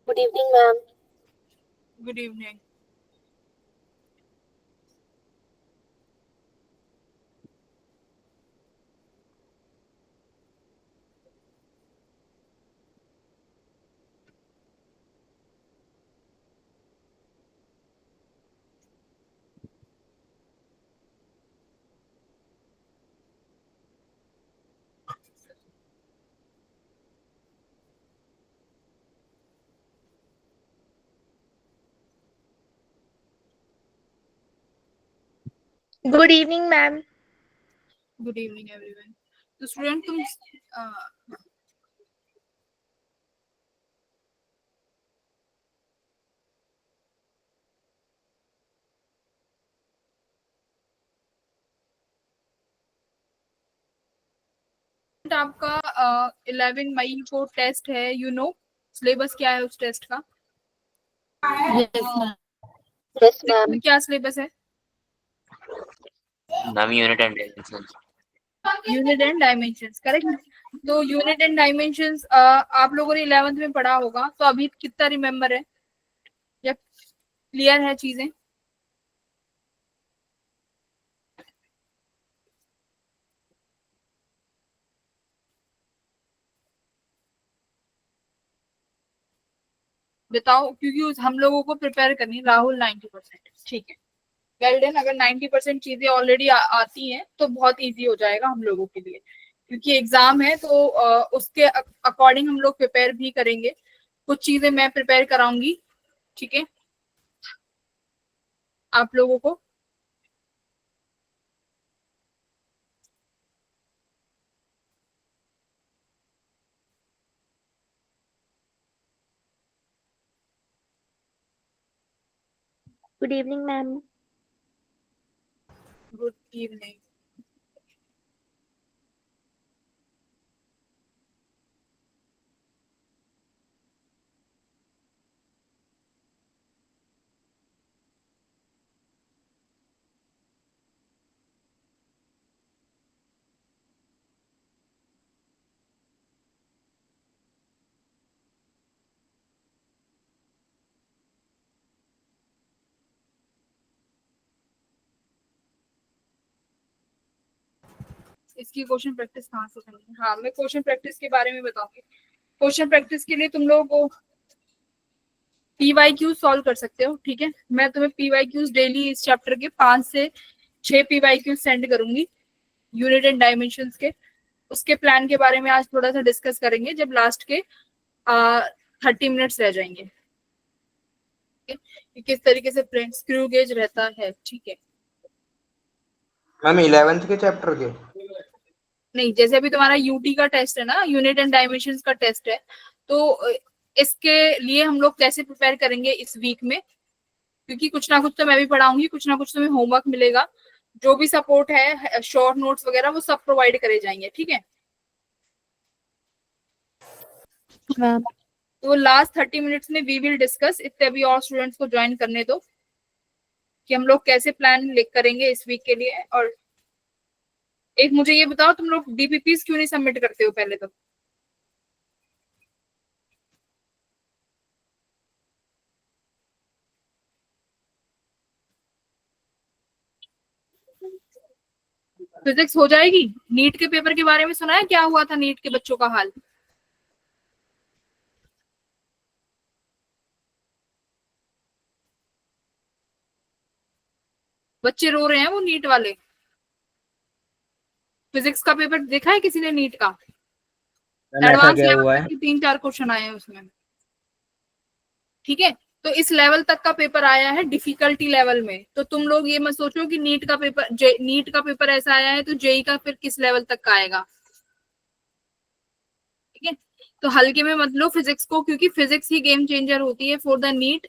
Good evening, ma'am. Good evening. Good evening, ma'am. Good evening, everyone. तो student तुम आपका 11 मई को टेस्ट है, सिलेबस क्या है उस टेस्ट का? Yes, ma'am. Yes, ma'am. क्या सिलेबस है? Ma'am unit and dimensions. Unit and dimensions, correct. तो यूनिट एंड डायमेंशंस आप लोगों ने 11th में पढ़ा होगा, तो अभी कितना रिमेम्बर है या क्लियर है चीजें? बताओ, क्योंकि हम लोगों को प्रिपेयर करनी। राहुल 90%, ठीक है, वेल डन। अगर 90% चीजें ऑलरेडी आती हैं तो बहुत इजी हो जाएगा हम लोगों के लिए, क्योंकि एग्जाम है तो उसके अकॉर्डिंग हम लोग प्रिपेयर भी करेंगे। कुछ चीजें मैं प्रिपेयर कराऊंगी, ठीक है, आप लोगों को। Good evening, ma'am. Good evening. इसकी क्वेश्चन प्रैक्टिस कहाँ से करनी है? हाँ, मैं क्वेश्चन प्रैक्टिस के बारे में बताऊंगी। क्वेश्चन प्रैक्टिस के लिए तुम लोग पीवाईक्यू सॉल्व कर सकते हो, ठीक है। मैं तुम्हें पीवाईक्यूज डेली इस चैप्टर के 5 से 6 पीवाईक्यू सेंड करूंगी यूनिट एंड डायमेंशंस के। उसके प्लान के बारे में आज थोड़ा सा डिस्कस करेंगे जब लास्ट के 30 मिनट्स रह जाएंगे, कि किस तरीके से स्क्रू गेज रहता है, ठीक है। मैम 11th के चैप्टर के नहीं, जैसे अभी तुम्हारा यूटी का टेस्ट है ना, यूनिट एंड डायमेंशंस का टेस्ट है, तो इसके लिए हम लोग कैसे प्रिपेयर करेंगे इस वीक में, क्योंकि कुछ ना कुछ तो मैं भी पढ़ाऊंगी, कुछ ना कुछ तुम्हें होमवर्क मिलेगा। जो भी सपोर्ट है, शॉर्ट नोट्स वगैरह, वो सब प्रोवाइड करे जाएंगे, ठीक है। Ma'am. तो लास्ट 30 मिनट्स में वी विल डिस्कस, इतने अभी और स्टूडेंट्स को ज्वाइन करने दो, कि हम लोग कैसे प्लान करेंगे इस वीक के लिए। और एक मुझे ये बताओ, तुम लोग डीपीपीस क्यों नहीं सबमिट करते हो पहले? तो फिजिक्स हो जाएगी। नीट के पेपर के बारे में सुना है, क्या हुआ था नीट के बच्चों का हाल? बच्चे रो रहे हैं वो नीट वाले। फिजिक्स का पेपर देखा है किसी ने नीट का? मैम ऐसा एडवांस क्या लेवल हुआ तक है? के 3-4 क्वेश्चन आए हैं उसमें, ठीक है। तो इस लेवल तक का पेपर आया है डिफिकल्टी लेवल में। तो तुम लोग ये मत सोचो कि नीट का पेपर ऐसा आया है तो जेई का फिर किस लेवल तक का आएगा, ठीक है। तो हल्के में मत लो फिजिक्स को, क्योंकि फिजिक्स ही गेम चेंजर होती है फॉर द नीट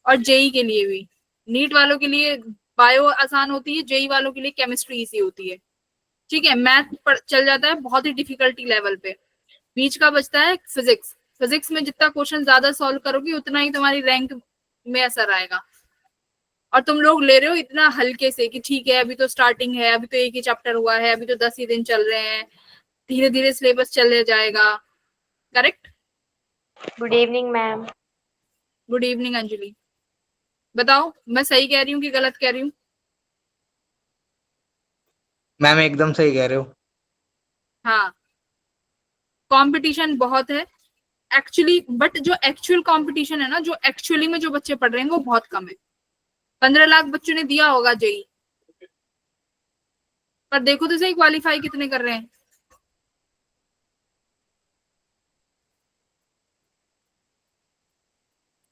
और जेई के लिए भी। नीट वालों के लिए बायो आसान होती है, जेई वालों के लिए केमिस्ट्री इजी होती है, ठीक है। मैथ चल जाता है बहुत ही डिफिकल्टी लेवल पे। बीच का बचता है फिजिक्स। फिजिक्स में जितना क्वेश्चन ज्यादा सॉल्व करोगे उतना ही तुम्हारी रैंक में असर आएगा। और तुम लोग ले रहे हो इतना हल्के से कि ठीक है अभी तो स्टार्टिंग है, अभी तो एक ही चैप्टर हुआ है, अभी तो 10 ही दिन चल रहे हैं, धीरे धीरे सिलेबस चले जाएगा, correct. Good evening, ma'am. Good evening Anjali. बताओ मैं सही कह रही हूँ कि गलत कह रही हूँ? मैम एकदम सही कह रहे हो। हाँ, कंपटीशन बहुत है एक्चुअली, बट जो एक्चुअल कंपटीशन है ना, जो एक्चुअली में जो बच्चे पढ़ रहे हैं वो बहुत कम है। 15 लाख बच्चों ने दिया होगा जेई, पर देखो तो सही क्वालिफाई कितने कर रहे हैं।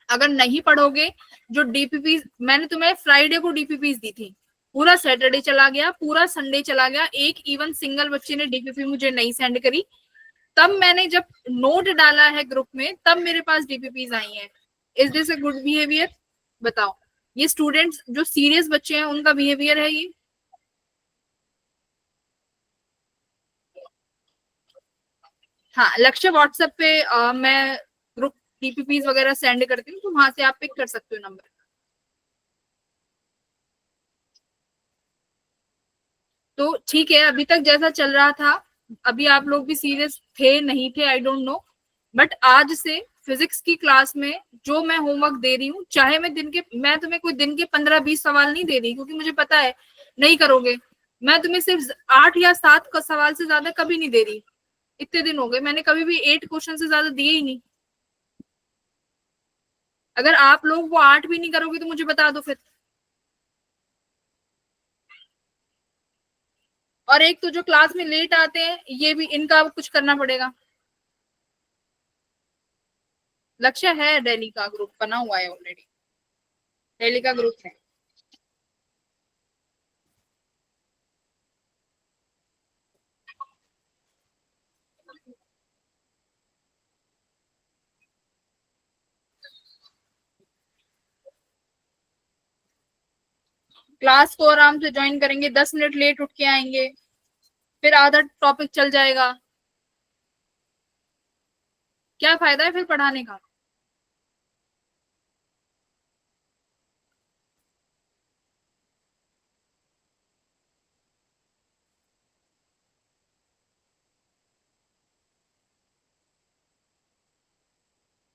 अगर नहीं पढ़ोगे, जो डीपीपी मैंने तुम्हें फ्राइडे को डीपीपी दी थी, पूरा सैटरडे चला गया, पूरा संडे चला गया, एक इवन सिंगल बच्चे ने डीपीपी मुझे नहीं सेंड करी। तब मैंने जब नोट डाला है ग्रुप में, तब मेरे पास डीपीपीज आई हैं। Is this a good behaviour? बताओ, ये स्टूडेंट्स जो सीरियस बच्चे हैं उनका बिहेवियर है ये? हाँ, लक्ष्य व्हाट्सएप पे मैं ग्रुप डीपीपीज वगैरह सेंड करती हूँ, तो वहां से आप पिक कर सकते हो नंबर। तो ठीक है, अभी तक जैसा चल रहा था, अभी आप लोग भी सीरियस थे नहीं थे आई डोंट नो, बट आज से फिजिक्स की क्लास में जो मैं होमवर्क दे रही हूँ, चाहे मैं तुम्हें कोई दिन के 15-20 सवाल नहीं दे रही, क्योंकि मुझे पता है नहीं करोगे। मैं तुम्हें सिर्फ 8 या 7 का सवाल से ज्यादा कभी नहीं दे रही। इतने दिन हो गए, मैंने कभी भी 8 क्वेश्चन से ज्यादा दिए ही नहीं। अगर आप लोग वो 8 भी नहीं करोगे तो मुझे बता दो फिर। और एक तो जो क्लास में लेट आते हैं, ये भी इनका कुछ करना पड़ेगा। लक्ष्य है, दिल्ली का ग्रुप बना हुआ है ऑलरेडी, दिल्ली का ग्रुप है। क्लास को आराम से ज्वाइन करेंगे, 10 मिनट लेट उठ के आएंगे, फिर आधा टॉपिक चल जाएगा। क्या फायदा है फिर पढ़ाने का?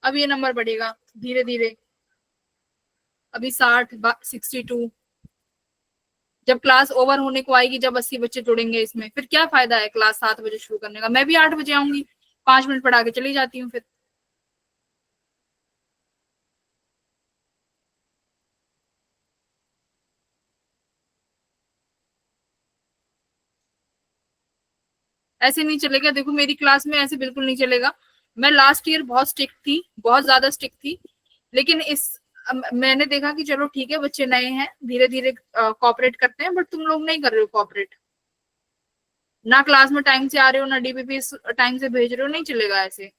अब ये नंबर बढ़ेगा धीरे धीरे, अभी 60, 62, जब क्लास ओवर होने को आएगी, जब 80 बच्चे जुड़ेंगे इसमें, फिर क्या फायदा है क्लास 7 बजे शुरू करने का? मैं भी 8 बजे आऊंगी, 5 मिनट पढ़ा के चली जाती हूँ फिर। ऐसे नहीं चलेगा, देखो मेरी क्लास में ऐसे बिल्कुल नहीं चलेगा। मैं लास्ट ईयर बहुत स्ट्रिक्ट थी, बहुत ज्यादा स्ट्रिक्ट थी, लेकिन मैंने देखा कि चलो ठीक है, बच्चे नए हैं, धीरे धीरे कॉपरेट करते हैं, बट तुम लोग नहीं कर रहे हो कॉपरेट। ना क्लास में टाइम से आ रहे हो, ना डीपीपी टाइम से भेज रहे हो, नहीं चलेगा ऐसे।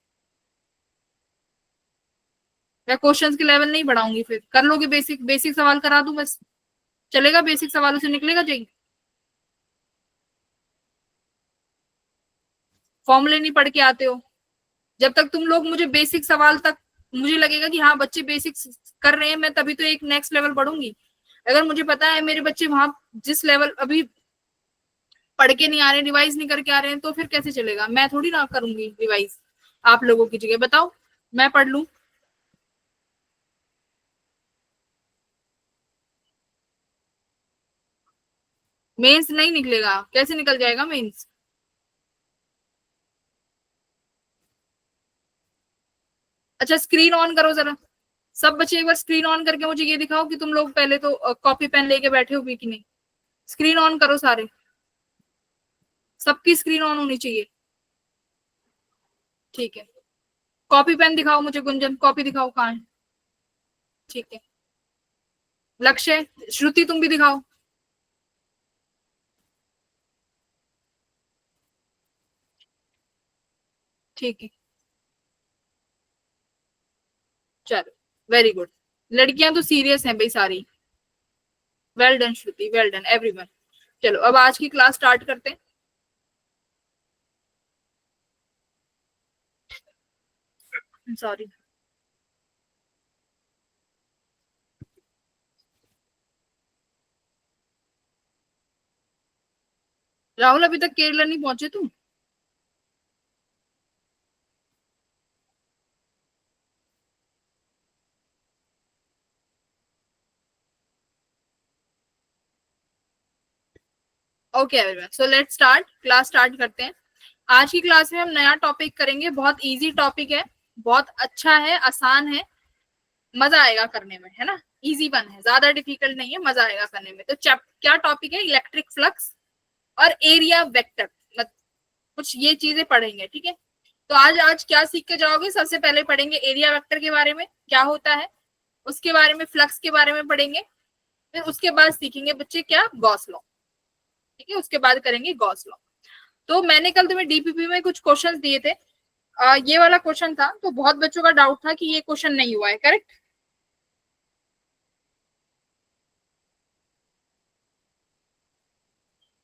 मैं क्वेश्चंस के लेवल नहीं बढ़ाऊंगी, फिर कर लोगे बेसिक बेसिक सवाल करा दूं बस, चलेगा? बेसिक सवालों से निकलेगा जी? फॉर्मूले नहीं पढ़ के आते हो। जब तक तुम लोग मुझे बेसिक सवाल तक, मुझे लगेगा कि हाँ बच्चे बेसिक कर रहे हैं, मैं तभी तो एक नेक्स्ट लेवल बढ़ूंगी। अगर मुझे पता है मेरे बच्चे वहां जिस लेवल अभी पढ़ के नहीं आ रहे, रिवाइज नहीं करके आ रहे हैं, तो फिर कैसे चलेगा? मैं थोड़ी ना करूंगी रिवाइज आप लोगों की जगह। बताओ, मैं पढ़ लूं? मेंस नहीं निकलेगा? कैसे निकल जाएगा मेंस? अच्छा, स्क्रीन ऑन करो जरा, सब बच्चे एक बार स्क्रीन ऑन करके मुझे ये दिखाओ कि तुम लोग पहले तो कॉपी पेन लेके बैठे हो भी कि नहीं। स्क्रीन ऑन करो सारे, सबकी स्क्रीन ऑन होनी चाहिए। ठीक है, कॉपी पेन दिखाओ मुझे, गुंजन कॉपी दिखाओ कहाँ है। ठीक है, लक्ष्य, श्रुति तुम भी दिखाओ। ठीक है, चलो, वेरी गुड। लड़कियां तो सीरियस हैं भाई सारी। वेल डन श्रुति, वेल डन एवरीवन। चलो अब आज की क्लास स्टार्ट करते हैं। सॉरी, राहुल अभी तक केरला नहीं पहुंचे तुम? Okay everyone, so let's start, class start करते हैं। आज की क्लास में हम नया टॉपिक करेंगे। बहुत इजी टॉपिक है, बहुत अच्छा है, आसान है, मजा आएगा करने में, है ना। इजी वन है, ज्यादा डिफिकल्ट नहीं है, मजा आएगा करने में। तो क्या टॉपिक है? इलेक्ट्रिक फ्लक्स और एरिया वेक्टर, कुछ ये चीजें पढ़ेंगे, ठीक है। तो आज क्या सीख के जाओगे? सबसे पहले पढ़ेंगे एरिया वेक्टर के बारे में, क्या होता है, उसके बारे में, फ्लक्स के बारे में पढ़ेंगे। फिर उसके बाद सीखेंगे बच्चे क्या, गॉस लॉ, ठीक है। उसके बाद करेंगे गॉस लॉ। तो मैंने कल तुम्हें डीपीपी में कुछ क्वेश्चंस दिए थे। ये वाला क्वेश्चन था, तो बहुत बच्चों का डाउट था कि ये क्वेश्चन नहीं हुआ है, करेक्ट।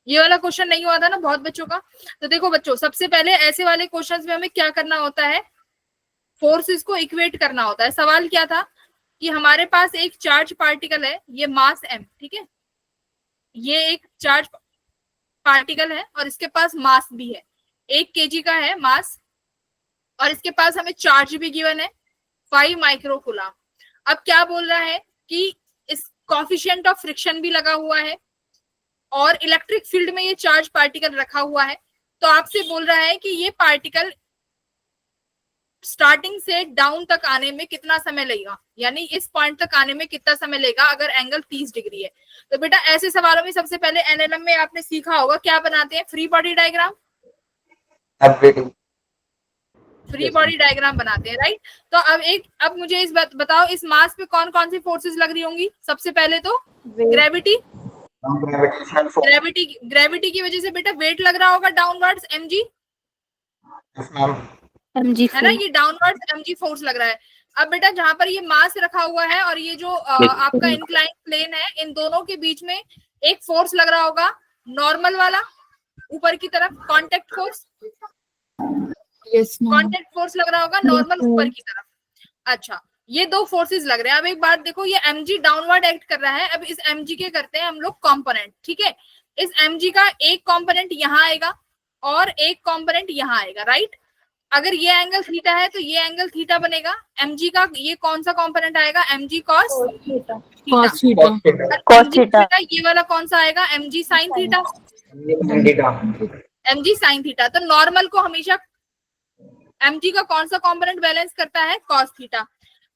ये वाला क्वेश्चन नहीं हुआ था ना बहुत बच्चों का। तो देखो बच्चों, सबसे पहले ऐसे वाले क्वेश्चंस में हमें क्या करना होता है, फोर्सेस को इक्वेट करना होता है। सवाल क्या था कि हमारे पास एक चार्ज पार्टिकल है, ये मास m, ठीक है। ये एक चार्ज पार्टिकल है और इसके पास मास भी है, 1 kg का है मास, और इसके पास हमें चार्ज भी गिवन है 5 माइक्रोकूलम। अब क्या बोल रहा है कि इस कोएफिशिएंट ऑफ फ्रिक्शन भी लगा हुआ है और इलेक्ट्रिक फील्ड में ये चार्ज पार्टिकल रखा हुआ है। तो आपसे बोल रहा है कि ये पार्टिकल स्टार्टिंग से डाउन तक आने में कितना समय लगेगा, यानी इस पॉइंट तक आने में कितना समय लगेगा अगर एंगल 30 डिग्री है। तो बेटा ऐसे सवालों में सबसे पहले एनएलएम में आपने सीखा होगा क्या बनाते हैं, free body diagram, free body diagram बनाते हैं, राइट। तो अब मुझे इस बात बताओ, इस मास पे कौन कौन सी फोर्सेस लग रही होंगी? सबसे पहले तो ग्रेविटी, ग्रेविटी की वजह से बेटा वेट लग रहा होगा डाउनवर्ड्स, mg, है ना, ये डाउनवर्ड्स mg फोर्स लग रहा है। अब बेटा जहां पर ये मास रखा हुआ है और ये जो आपका इंक्लाइन प्लेन है, इन दोनों के बीच में एक फोर्स लग रहा होगा, नॉर्मल वाला, ऊपर की तरफ, कांटेक्ट फोर्स, कांटेक्ट फोर्स लग रहा होगा नॉर्मल ऊपर की तरफ। अच्छा, ये दो फोर्सेस लग रहे हैं। अब एक बात देखो, ये mg डाउनवर्ड एक्ट कर रहा है। अब इस mg के करते हैं हम लोग कंपोनेंट, ठीक है। इस mg का एक कंपोनेंट यहाँ आएगा और एक कंपोनेंट यहाँ आएगा, राइट। अगर ये एंगल थीटा है तो ये एंगल थीटा बनेगा। mg का ये कौन सा कंपोनेंट आएगा, mg cos थीटा, ये वाला कौन सा आएगा, mg sin theta, mg sin theta. तो नॉर्मल को हमेशा mg का कौन सा कंपोनेंट बैलेंस करता है, cos थीटा।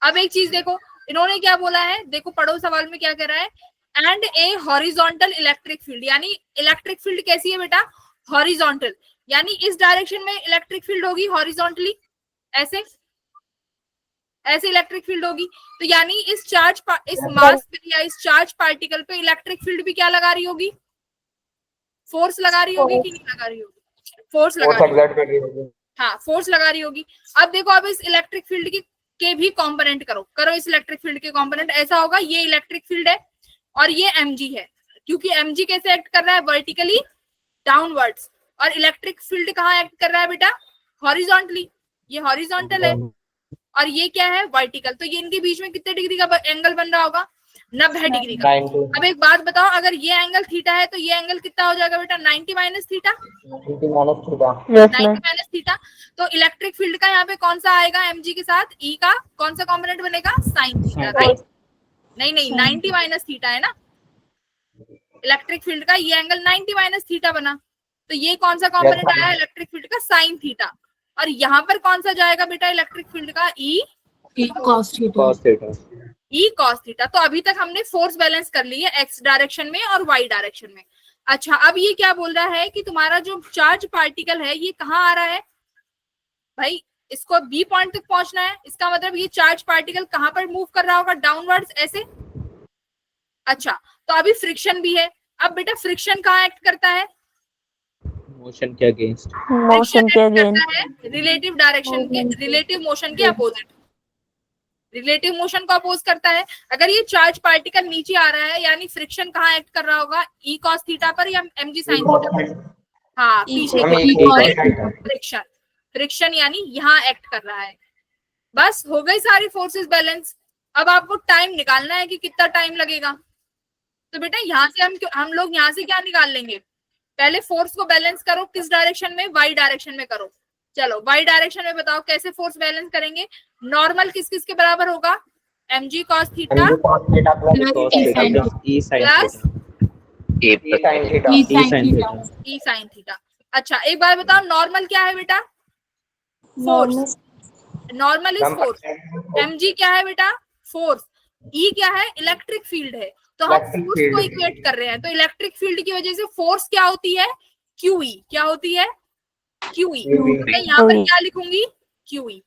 अब एक चीज देखो, इन्होंने क्या बोला है, देखो पढ़ो सवाल में क्या कह रहा है, and A horizontal electric field, यानी इलेक्ट्रिक फील्ड कैसी है बेटा, हॉरिजॉन्टल, यानी इस डायरेक्शन में इलेक्ट्रिक फील्ड होगी हॉरिजॉन्टली, ऐसे ऐसे इलेक्ट्रिक फील्ड होगी। तो यानी इस मास पे या इस चार्ज पार्टिकल पे इलेक्ट्रिक फील्ड भी क्या लगा रही होगी, फोर्स लगा रही होगी कि नहीं लगा रही होगी, फोर्स लगा रही होगी, हाँ फोर्स लगा रही होगी। अब देखो, अब इस इलेक्ट्रिक फील्ड के भी कंपोनेंट करो इस इलेक्ट्रिक फील्ड के कंपोनेंट। ऐसा होगा, ये इलेक्ट्रिक फील्ड है और ये mg है, क्योंकि mg कैसे एक्ट कर रहा है, वर्टिकली डाउनवर्ड्स, और इलेक्ट्रिक फील्ड कहाँ एक्ट कर रहा है बेटा, हॉरिजॉन्टली, ये हॉरिजॉन्टल है और ये क्या है, वर्टिकल। तो ये इनके बीच में कितने डिग्री का एंगल बन रहा होगा, 90 डिग्री का। अब एक बात बताओ, अगर ये एंगल थीटा है तो ये एंगल कितना हो जाएगा बेटा, 90 माइनस थीटा, 90 माइनस थीटा। तो इलेक्ट्रिक फील्ड का यहाँ पे कौन सा आएगा mg के साथ, E का कौन सा कॉम्पोनेंट बनेगा, साइन थीटा, राइट। नहीं 90 माइनस थीटा है ना, इलेक्ट्रिक फील्ड का ये एंगल 90 माइनस थीटा बना, तो ये कौन सा कॉम्पोनेंट आया इलेक्ट्रिक फील्ड का, साइन थीटा। और यहाँ पर कौन सा जाएगा बेटा इलेक्ट्रिक फील्ड का, E cos थीटा। तो अभी तक हमने फोर्स बैलेंस कर ली है x डायरेक्शन में और y डायरेक्शन में। अच्छा, अब ये क्या बोल रहा है कि तुम्हारा जो चार्ज पार्टिकल है ये कहाँ आ रहा है भाई, इसको बी पॉइंट तक पहुंचना है। इसका मतलब ये चार्ज पार्टिकल कहाँ पर मूव कर रहा होगा, डाउनवर्ड्स, ऐसे। अच्छा, तो अभी फ्रिक्शन भी है। अब बेटा फ्रिक्शन कहाँ एक्ट करता है, मोशन के अगेंस्ट, रिलेटिव डायरेक्शन के, रिलेटिव मोशन के अपोजिट, रिलेटिव मोशन को अपोज करता है। अगर ये चार्ज पार्टिकल नीचे आ रहा है, यानी फ्रिक्शन कहाँ एक्ट कर रहा होगा, E cos थीटा पर या mg sin थीटा पर, हाँ पीछे फ्रिक्शन, फ्रिक्शन यानी यहाँ एक्ट कर रहा है। बस हो गई सारी फोर्सेस बैलेंस। अब आपको टाइम निकालना है कि कितना टाइम लगेगा। तो बेटा यहाँ से हम लोग यहाँ से क्या निकाल लेंगे, पहले फोर्स को बैलेंस करो, किस डायरेक्शन में, y डायरेक्शन में करो। चलो y डायरेक्शन में बताओ कैसे फोर्स बैलेंस करेंगे। नॉर्मल किस किस के बराबर होगा, mg cos theta plus E sin theta. E sin theta. ई साइन थीटा। अच्छा एक बार बताओ नॉर्मल क्या है बेटा? Force. Normal is ma'am force. mg क्या है बेटा? फोर्स। ई क्या है? इलेक्ट्रिक फील्ड है। तो हम इलेक्ट्रिक फोर्स को फील्ड। इक्वेट कर रहे हैं, तो इलेक्ट्रिक फील्ड की वजह से फोर्स क्या होती है? QE। क्या होती है? QE। मैं यहाँ पर क्या लिखूंगी? QE।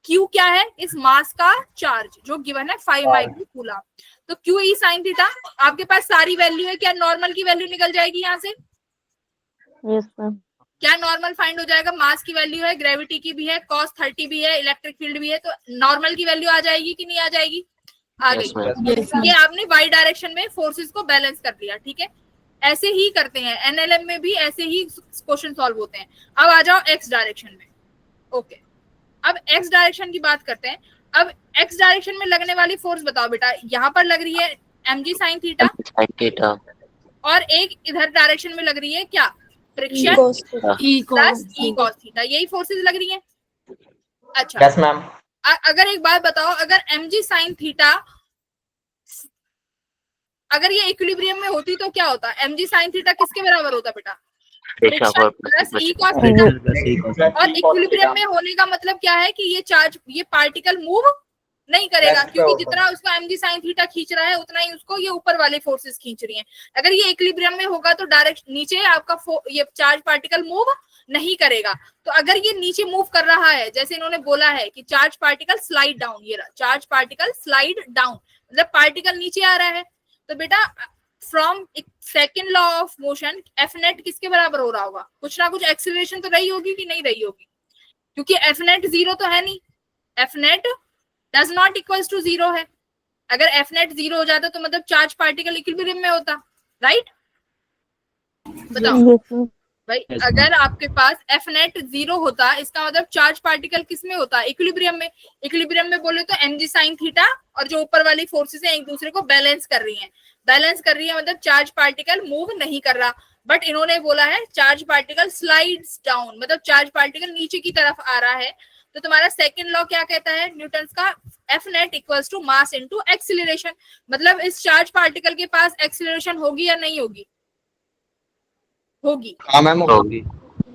Q क्या है? इस मास का चार्ज जो गिवन है 5 माइक्रो कूलम। तो QE sin थीटा आपके पास सारी वैल्यू है। क्या नॉर्मल की वैल्यू निकल जाएगी यहाँ से? Yes ma'am. क्या नॉर्मल फाइंड हो जाएगा? मास की वैल्यू है, ग्रेविटी की भी है, cos 30 भी है, इलेक्ट्रिक फील्ड भी है, तो नॉर्मल की वैल्यू आ जाएगी कि नहीं आ जाएगी? आ गई। ये आपने वाई डायरेक्शन में फोर्सेस को बैलेंस कर लिया। ठीक है, ऐसे ही करते हैं एनएलएम में भी, ऐसे ही क्वेश्चन सॉल्व होते हैं। अब आ जाओ एक्स डायरेक्शन में। ओके, अब एक्स डायरेक्शन की बात करते हैं। अब एक्स डायरेक्शन में लगने वाली फोर्स बताओ बेटा। यहाँ पर लग रही है mg sin थीटा, और एक इधर डायरेक्शन में लग रही है क्या? Friction plus E cos theta. यही फोर्सेस लग रही हैं। अच्छा यस मैम। अगर एक बात बताओ, अगर mg sin थीटा अगर ये इक्विलिब्रियम में होती तो क्या होता? mg sin थीटा किसके बराबर होता बेटा? Friction plus E cos theta. Friction plus E cos theta. और इक्विलिब्रियम में होने का मतलब क्या है कि ये चार्ज, ये पार्टिकल मूव नहीं करेगा, Rest पे क्योंकि होगा। जितना उसका mg sin थीटा खींच रहा है उतना ही उसको ये ऊपर वाले फोर्सेस खींच रही हैं। अगर ये इक्विलिब्रियम में होगा तो डायरेक्ट नीचे आपका ये चार्ज पार्टिकल मूव नहीं करेगा। तो अगर ये नीचे मूव कर रहा है, जैसे इन्होंने बोला है कि चार्ज पार्टिकल स्लाइड डाउन, ये रहा चार्ज पार्टिकल स्लाइड डाउन, मतलब पार्टिकल नीचे आ रहा है। तो बेटा from second law of motion F net किसके बराबर हो रहा होगा? कुछ ना कुछ एक्सीलरेशन तो रही होगी कि नहीं रही होगी, क्योंकि एफ नेट जीरो तो है नहीं। F net does not equals to zero है। अगर एफ नेट जीरो हो जाता तो मतलब चार्ज पार्टिकल इक्विलिब्रियम में होता, राइट? बताओ भाई, Yes, अगर आपके पास एफ नेट जीरो होता, इसका मतलब चार्ज पार्टिकल किस में होता? इक्विलिब्रियम में। इक्विलिब्रियम में बोले तो mg sin थीटा और जो ऊपर वाली फोर्सेस हैं एक दूसरे को बैलेंस कर रही हैं। बैलेंस कर रही है मतलब चार्ज पार्टिकल मूव नहीं कर रहा। बट इन्होंने बोला है चार्ज पार्टिकल स्लाइड्स डाउन, मतलब चार्ज पार्टिकल नीचे की तरफ आ रहा है। तो तुम्हारा सेकंड लॉ क्या कहता है न्यूटन्स का? F net equals to mass into acceleration. मतलब इस चार्ज पार्टिकल के पास एक्सीलरेशन होगी या नहीं होगी? होगी। हाँ मैम होगी।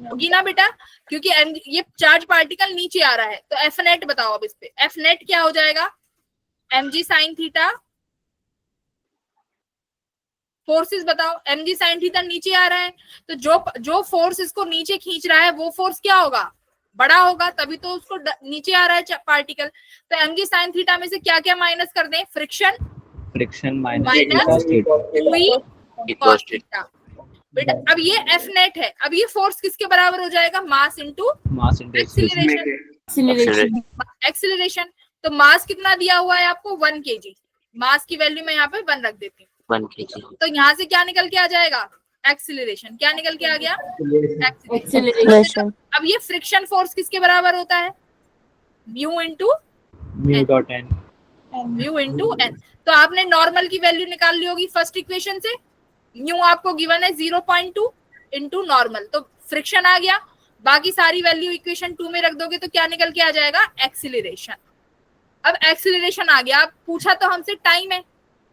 होगी ना बेटा, क्योंकि ये चार्ज पार्टिकल नीचे आ रहा है। तो एफ नेट बताओ अब इस पे। एफ नेट क्या हो जाएगा? mg sin थीटा, फोर्सेस बताओ। mg sin थीटा नीचे आ रहा है, तो जो फोर्स इसको नीचे खींच रहा है वो फोर्स क्या होगा? बड़ा होगा, तभी तो उसको नीचे आ रहा है पार्टिकल। तो mg sin थीटा में से क्या क्या माइनस कर दें? Friction minus E cos theta. cos theta. बेटा अब ये एफ नेट है, अब ये फोर्स किसके बराबर हो जाएगा? Mass into Mass into acceleration. Acceleration तो मास कितना दिया हुआ है आपको? 1 kg। मास की वैल्यू मैं यहाँ पे 1 रख देती हूँ। 1 kg। तो यहाँ से क्या निकल के आ जाएगा? एक्सीलरेशन। क्या निकल के आ गया? एक्सीलरेशन। अब ये फ्रिक्शन फोर्स किसके बराबर होता है? Mu into mu dot n. Mu into N. तो आपने नॉर्मल की वैल्यू निकाल ली होगी फर्स्ट इक्वेशन से। म्यू आपको गिवन है 0.2 इंटू नॉर्मल, तो फ्रिक्शन आ गया। बाकी सारी वैल्यू इक्वेशन 2 में रख दोगे तो क्या निकल के आ जाएगा? एक्सीलरेशन। अब एक्सीलरेशन आ गया। अब पूछा तो हमसे टाइम है,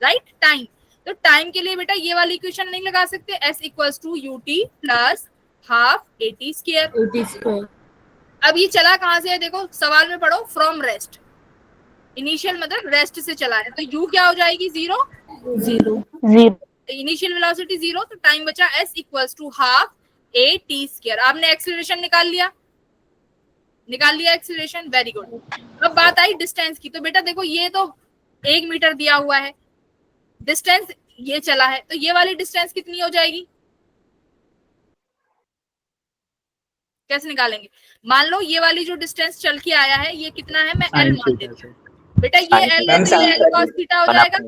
राइट? टाइम। तो टाइम के लिए बेटा ये वाली इक्वेशन नहीं लगा सकते, s equals to ut plus half at square. अब ये चला कहां से है? देखो सवाल में पढ़ो, फ्रॉम रेस्ट। इनिशियल मतलब रेस्ट से चला है, तो u क्या हो जाएगी? जीरो। इनिशियल वेलोसिटी 0, तो टाइम बचा s equals to half at square. आपने एक्सीलरेशन निकाल लिया एक्सीलरेशन, वेरी गुड। अब बात आई डिस्टेंस की। तो बेटा देखो ये तो 1 मीटर दिया हुआ है, डिस्टेंस ये चला है, तो ये वाली डिस्टेंस कितनी हो जाएगी? कैसे निकालेंगे? मान लो ये वाली जो डिस्टेंस चल के आया है ये कितना है? मैं l मान लेती हूँ। बेटा ये l है तो l cos थीटा हो जाएगा।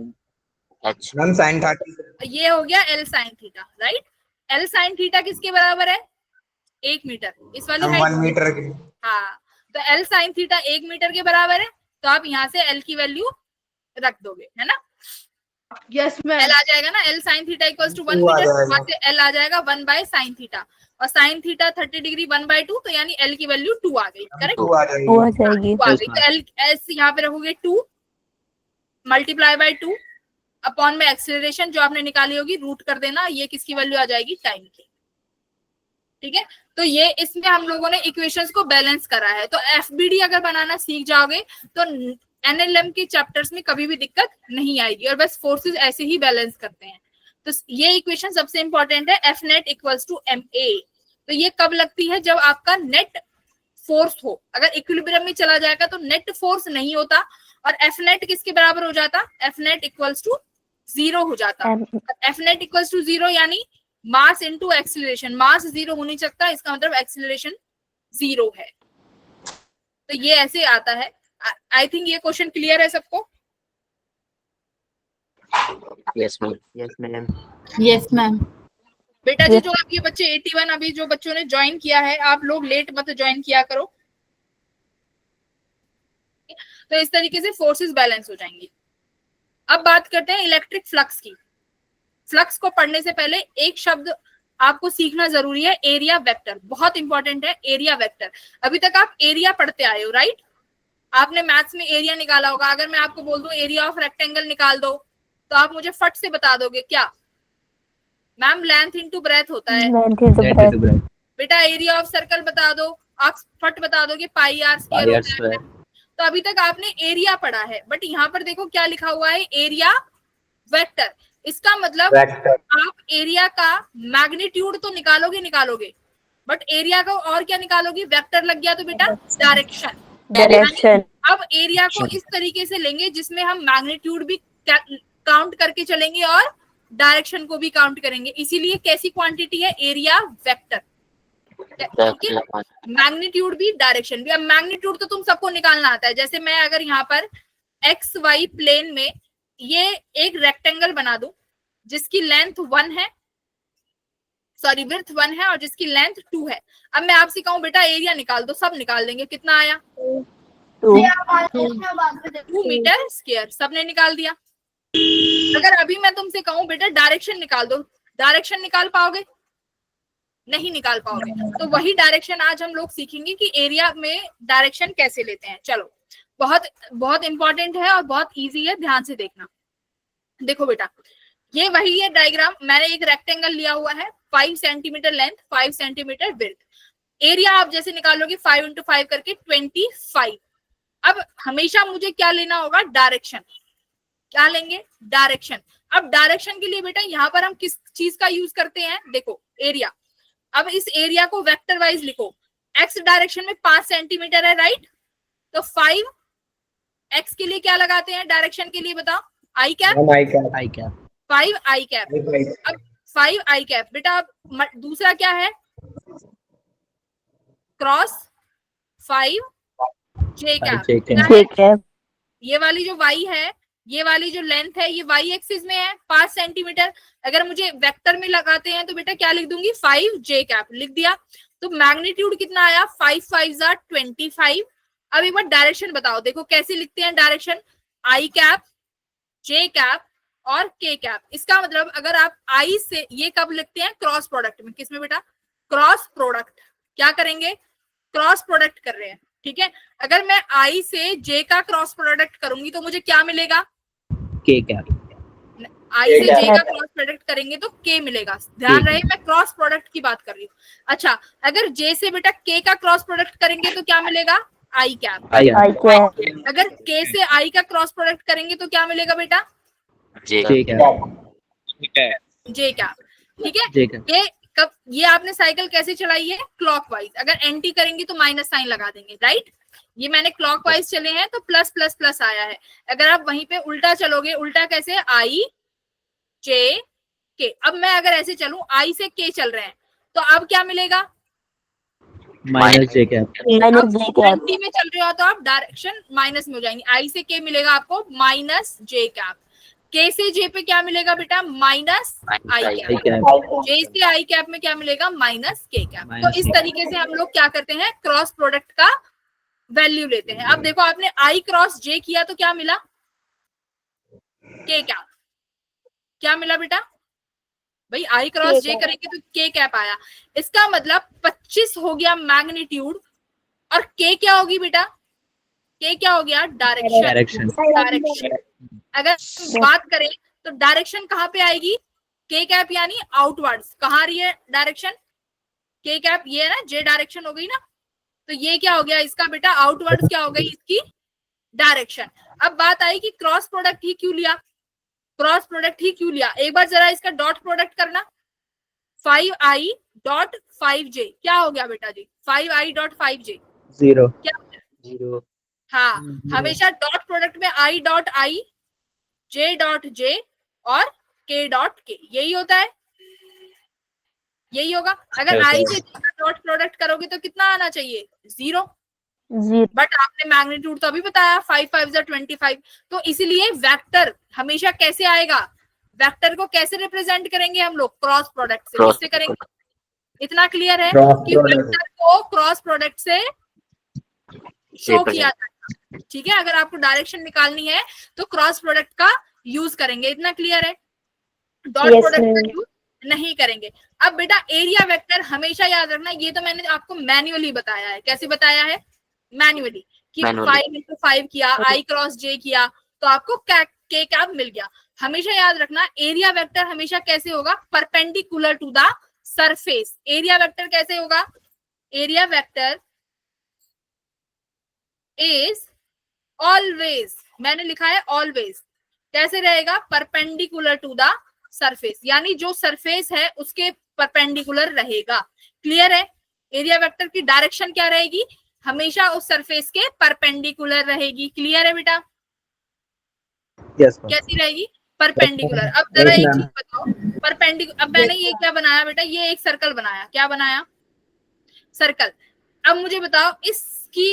Ma'am sin 30। ये हो गया l sin theta, right? l sin theta किसके बराबर है? 1 मीटर। इस वाली 1 मीटर की। हाँ, तो l sin थीटा 1 मीटर के बराबर है। तो आप यहाँ से l की वैल्यू रख दोगे, है ना? Yes ma'am. l आ जाएगा ना, l sin theta equals to 1 metre. वहां से l आ जाएगा 1 बाय sin थीटा, और sin थीटा 30 डिग्री 1/2, तो यानी l की वैल्यू 2 आ गई। करेक्ट? 2 आ जाएगी। 2 आ जाएगी। तो l s यहाँ पे रखोगे 2 मल्टीप्लाई बाय 2, अपॉन में एक्सेलरेशन जो आपने निकाली होगी रूट कर देना, ये किसकी वैल्यू आ जाएगी, टाइम की। ठीक है, तो ये इसमें हम लोगों ने इक्वेशंस को बैलेंस करा है। तो एफबीडी अगर बनाना सीख जाओगे तो एनएलएम के चैप्टर्स में कभी भी दिक्कत नहीं आएगी, और बस फोर्सेस ऐसे ही बैलेंस करते हैं। तो ये इक्वेशन सबसे इंपॉर्टेंट है, F net equals to M A. तो ये कब लगती है, जब आपका नेट फोर्स हो। अगर इक्विलिब्रियम में चला जाएगा तो नेट फोर्स नहीं होता, और एफ नेट किसके बराबर हो जाता, एफ नेट इक्वल्स टू 0 हो जाता। एफ नेट इक्वल्स टू 0 यानी मास इनटू एक्सीलरेशन। मास 0 हो नहीं सकता, इसका मतलब एक्सीलरेशन 0 है। तो ये ऐसे आता है। आई थिंक ये क्वेश्चन क्लियर है सबको। Yes ma'am, yes ma'am, yes ma'am. बेटा जी, जो आप ये बच्चे 81 अभी जो बच्चों ने ज्वाइन किया है, आप लोग लेट मत ज्वाइन किया करो। तो इस तरीके से फोर्सेस बैलेंस हो जाएंगी। अब बात करते हैं इलेक्ट्रिक फ्लक्स की। फ्लक्स को पढ़ने से पहले एक शब्द आपको सीखना जरूरी है, एरिया वेक्टर। बहुत इंपॉर्टेंट है एरिया वेक्टर। अभी तक आप एरिया पढ़ते आए हो, राइट? आपने मैथ्स में एरिया निकाला होगा। अगर मैं आपको बोल दूं एरिया ऑफ रेक्टेंगल निकाल दो, तो आप मुझे फट से बता दोगे क्या? मैम लेंथ इनटू ब्रेथ होता है। बेटा एरिया ऑफ सर्कल बता दो, आप फट बता दोगे पाई आर स्क्वायर होता है। तो अभी तक आपने एरिया पढ़ा है, बट यहाँ पर देखो क्या लिखा हुआ है, एरिया वेक्टर। इसका मतलब आप एरिया का मैग्नीट्यूड तो निकालोगे, बट एरिया का और क्या निकालोगे, वेक्टर लग गया तो बेटा डायरेक्शन। अब एरिया को इस तरीके से लेंगे जिसमें हम मैग्नीट्यूड भी काउंट करके चलेंगे और डायरेक्शन को भी काउंट करेंगे। इसीलिए कैसी क्वांटिटी है, एरिया वेक्टर। मैग्नीट्यूड भी डायरेक्शन भी। अब मैग्नीट्यूड तो तुम सबको निकालना आता है। जैसे मैं अगर यहाँ पर एक्स वाई प्लेन में ये एक रेक्टेंगल बना दूं जिसकी लेंथ 1 है, सॉरी विड्थ 1 है और जिसकी लेंथ 2 है। अब मैं आपसे कहूं बेटा एरिया निकाल दो, सब निकाल देंगे। कितना आया? 2 मीटर स्क्वायर। सबने निकाल दिया। अगर अभी मैं तुमसे कहूं बेटा डायरेक्शन निकाल दो, डायरेक्शन निकाल पाओगे? नहीं निकाल पाओगे। तो वही डायरेक्शन आज हम लोग सीखेंगे कि एरिया में डायरेक्शन कैसे लेते हैं। चलो, बहुत बहुत इंपॉर्टेंट है और बहुत इजी है, ध्यान से देखना। देखो बेटा, ये वही है डायग्राम। मैंने एक रेक्टेंगल लिया हुआ है, 5 centimetre length, 5 centimetre width. Area आप जैसे निकालोगे 5 इंटू 5 करके 25। अब हमेशा मुझे क्या लेना होगा, डायरेक्शन। क्या लेंगे, डायरेक्शन। अब डायरेक्शन के लिए बेटा यहाँ पर हम किस चीज का यूज करते हैं, देखो एरिया। अब इस एरिया को वेक्टर वाइज लिखो। एक्स डायरेक्शन में 5 सेंटीमीटर है, राइट? तो 5 एक्स के लिए क्या लगाते हैं डायरेक्शन के लिए, बताओ? आई कैप। 5 आई कैप। अब 5 आई कैप बेटा। अब दूसरा क्या है, क्रॉस 5 जे कैप। ये वाली जो y है, ये वाली जो लेंथ है, ये y एक्सिस में है 5 सेंटीमीटर। अगर मुझे वेक्टर में लगाते हैं तो बेटा क्या लिख दूंगी, 5 जे कैप लिख दिया। तो मैग्नीट्यूड कितना आया, 5 5 25। अब एक बार डायरेक्शन बताओ, देखो कैसे लिखते हैं डायरेक्शन, आई कैप, जे कैप और के कैप। इसका मतलब अगर आप आई से, ये कब लिखते हैं, क्रॉस प्रोडक्ट में। किसमें बेटा, क्रॉस प्रोडक्ट। क्या करेंगे, क्रॉस प्रोडक्ट कर रहे हैं, ठीक है? अगर मैं आई से जे का क्रॉस प्रोडक्ट करूंगी तो मुझे क्या मिलेगा, के कैप। आई से जे का क्रॉस प्रोडक्ट करेंगे तो के मिलेगा। ध्यान रहे मैं क्रॉस प्रोडक्ट की बात कर रही हूँ। अच्छा, अगर जे से बेटा के का क्रॉस प्रोडक्ट करेंगे तो क्या मिलेगा, आई कैप। अगर के से आई का क्रॉस प्रोडक्ट करेंगे तो क्या मिलेगा बेटा, जे कैप। ठीक है? ये कब, ये आपने साइकिल कैसे चलाई है, क्लॉकवाइज। अगर एंटी करेंगे तो माइनस साइन लगा देंगे, राइट? ये मैंने क्लॉकवाइज चले हैं तो प्लस प्लस प्लस आया है। अगर आप वहीं पे उल्टा चलोगे, उल्टा कैसे, आई जे के। अब मैं अगर ऐसे चलूं, आई से के चल रहे हैं तो अब क्या मिलेगा, माइनस जे कैप। एंटी में चल रहे हो तो आप डायरेक्शन माइनस में हो जाएंगे। आई से के मिलेगा आपको माइनस जे कैप। के से जे पे क्या मिलेगा बेटा, माइनस आई कैप। जे से आई कैप में क्या मिलेगा, माइनस के कैप। तो इस तरीके से हम लोग क्या करते हैं, क्रॉस प्रोडक्ट का वैल्यू लेते हैं। अब देखो आपने आई क्रॉस जे किया तो क्या मिला, के कैप। क्या मिला बेटा, भाई आई क्रॉस जे करेंगे तो के कैप आया। इसका मतलब 25 हो गया मैग्नीट्यूड, और के क्या होगी बेटा, के क्या हो गया, डायरेक्शन। अगर बात करें तो डायरेक्शन कहाँ पे आएगी, के कैप यानी आउटवर्ड्स। कहाँ आ रही है डायरेक्शन, के कैप, ये है ना जे डायरेक्शन हो गई ना, तो ये क्या हो गया इसका बेटा, आउटवर्ड्स क्या हो गई इसकी डायरेक्शन। अब बात आई कि क्रॉस प्रोडक्ट ही क्यों लिया, क्रॉस प्रोडक्ट ही क्यों लिया, एक बार जरा इसका डॉट प्रोडक्ट करना, 5i डॉट 5j क्या हो गया बेटा जी, 5i डॉट 5j 0 क्या हो गया, 0 हाँ हमेशा डॉट प्रोडक्ट में i dot i, j dot j और k डॉट k, यही होता है, यही होगा। अगर Yes, i sir. से डॉट प्रोडक्ट करोगे तो कितना आना चाहिए, 0, 0 बट आपने मैग्नीट्यूड तो अभी बताया 5 5 25, तो इसीलिए वेक्टर हमेशा कैसे आएगा, वेक्टर को कैसे रिप्रेजेंट करेंगे हम लोग, क्रॉस प्रोडक्ट से, Cross किससे करेंगे, इतना क्लियर है Cross कि product. वेक्टर को क्रॉस प्रोडक्ट से शो Represent. किया जाएगा, ठीक है। अगर आपको डायरेक्शन निकालनी है तो क्रॉस प्रोडक्ट का यूज करेंगे, इतना क्लियर है, डॉट Yes, प्रोडक्ट का ma'am. यूज नहीं करेंगे। अब बेटा एरिया वेक्टर हमेशा याद रखना, ये तो मैंने आपको मैन्युअली बताया है, कैसे बताया है, मैन्युअली, कि Manually. 5 into 5 किया, i क्रॉस j किया तो आपको के कैप मिल गया। हमेशा याद रखना एरिया वेक्टर हमेशा कैसे होगा, perpendicular to the surface. Area vector कैसे होगा, एरिया वेक्टर इज ऑलवेज, मैंने लिखा है ऑलवेज, कैसे रहेगा, परपेंडिकुलर टू द सरफेस, यानी जो सरफेस है उसके परपेंडिकुलर रहेगा। क्लियर है, एरिया वेक्टर की डायरेक्शन क्या रहेगी, हमेशा उस सरफेस के परपेंडिकुलर रहेगी। क्लियर है बेटा, yes ma'am. कैसी रहेगी, परपेंडिकुलर। अब जरा Yes, एक ma'am. चीज बताओ, परपेंडिकुलर, अब मैंने ये क्या बनाया बेटा, ये एक सर्कल बनाया, क्या बनाया, सर्कल। अब मुझे बताओ इसकी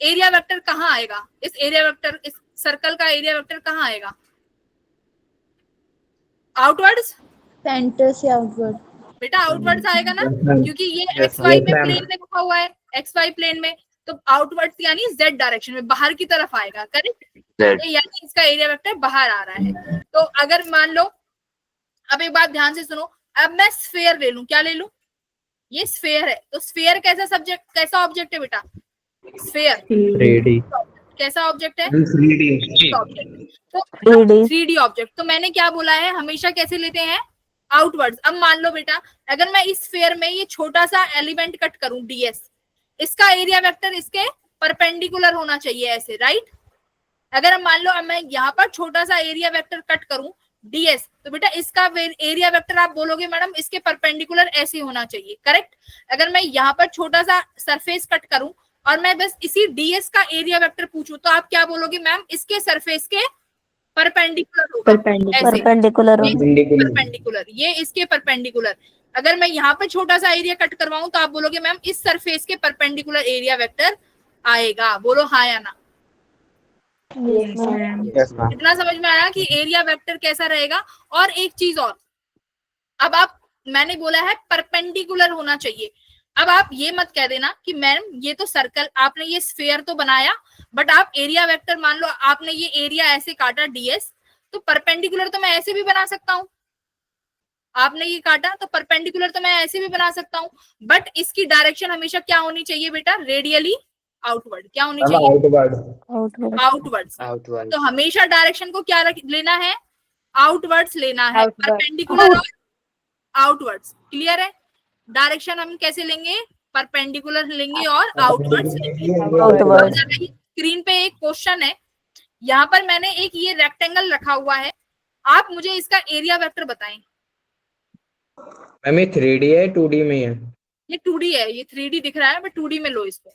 एरिया वेक्टर कहाँ आएगा, इस एरिया वेक्टर, इस सर्कल का एरिया वेक्टर कहाँ आएगा, आउटवर्ड्स, सेंटर से आउटवर्ड। बेटा आउटवर्ड्स आएगा ना, Yes, ma'am. क्योंकि ये Yes, एक्स वाई yes, में ma'am. प्लेन में लिखा हुआ है, एक्स वाई प्लेन में, तो आउटवर्ड्स यानी जेड डायरेक्शन में, बाहर की तरफ आएगा, करेक्ट, Z. यानी इसका एरिया वेक्टर बाहर आ रहा है। तो अगर मान लो, अब एक बात ध्यान से सुनो, अब मैं स्फेयर ले लूं, क्या ले लूं, ये स्फेयर है, तो स्फेयर कैसा सब्जेक्ट, कैसा ऑब्जेक्ट है बेटा, स्फेयर 3D कैसा ऑब्जेक्ट है, 3D. ऑब्जेक्ट, तो 3D 3D ऑब्जेक्ट। तो मैंने क्या बोला है, हमेशा कैसे लेते हैं, आउटवर्ड्स। अब मान लो बेटा, अगर मैं इस स्फीयर में ये छोटा सा एलिमेंट कट करूं ds, इसका एरिया वेक्टर इसके परपेंडिकुलर होना चाहिए, ऐसे, राइट। अगर हम मान लो अब मैं यहाँ पर छोटा सा एरिया वेक्टर कट करूं ds, तो बेटा इसका एरिया वेक्टर आप बोलोगे मैडम इसके परपेंडिकुलर ऐसे होना चाहिए, करेक्ट। अगर मैं यहाँ पर छोटा सा सरफेस कट करूं और मैं बस इसी ds का एरिया वेक्टर पूछूं, तो आप क्या बोलोगे मैम, इसके सरफेस के परपेंडिकुलर होगा, ऐसे परपेंडिकुलर परपेंडिकुलर, ये इसके परपेंडिकुलर। अगर मैं यहाँ पे छोटा सा एरिया कट करवाऊं तो आप बोलोगे मैम इस सरफेस के परपेंडिकुलर एरिया वेक्टर आएगा, बोलो हाँ या ना। Yes, ma'am. इतना समझ में आया कि एरिया वेक्टर कैसा रहेगा। और एक चीज और, अब आप, मैंने बोला है परपेंडिकुलर होना चाहिए, अब आप ये मत कह देना कि मैम ये तो सर्कल, आपने ये स्फीयर तो बनाया बट आप एरिया वेक्टर, मान लो आपने ये एरिया ऐसे काटा ds, तो परपेंडिकुलर तो मैं ऐसे भी बना सकता हूँ, आपने ये काटा तो परपेंडिकुलर तो मैं ऐसे भी बना सकता हूँ, बट इसकी डायरेक्शन हमेशा क्या होनी चाहिए बेटा, रेडियली आउटवर्ड, क्या होनी चाहिए, Outward. आउटवर्ड्स। Outward. तो हमेशा डायरेक्शन को क्या लेना है, आउटवर्ड्स लेना है, Outward. परपेंडिकुलर और आउटवर्ड्स। क्लियर है, डायरेक्शन हम कैसे लेंगे, परपेंडिकुलर लेंगे और आउटवर्ड्स लेंगे। आउटवर्ड। स्क्रीन पे एक क्वेश्चन है, यहाँ पर मैंने एक ये रेक्टेंगल रखा हुआ है, आप मुझे इसका एरिया वेक्टर बताएं। मैम ये 3D है 2D में है? ये 2D है, ये 3D दिख रहा है बट 2D में लो इसको,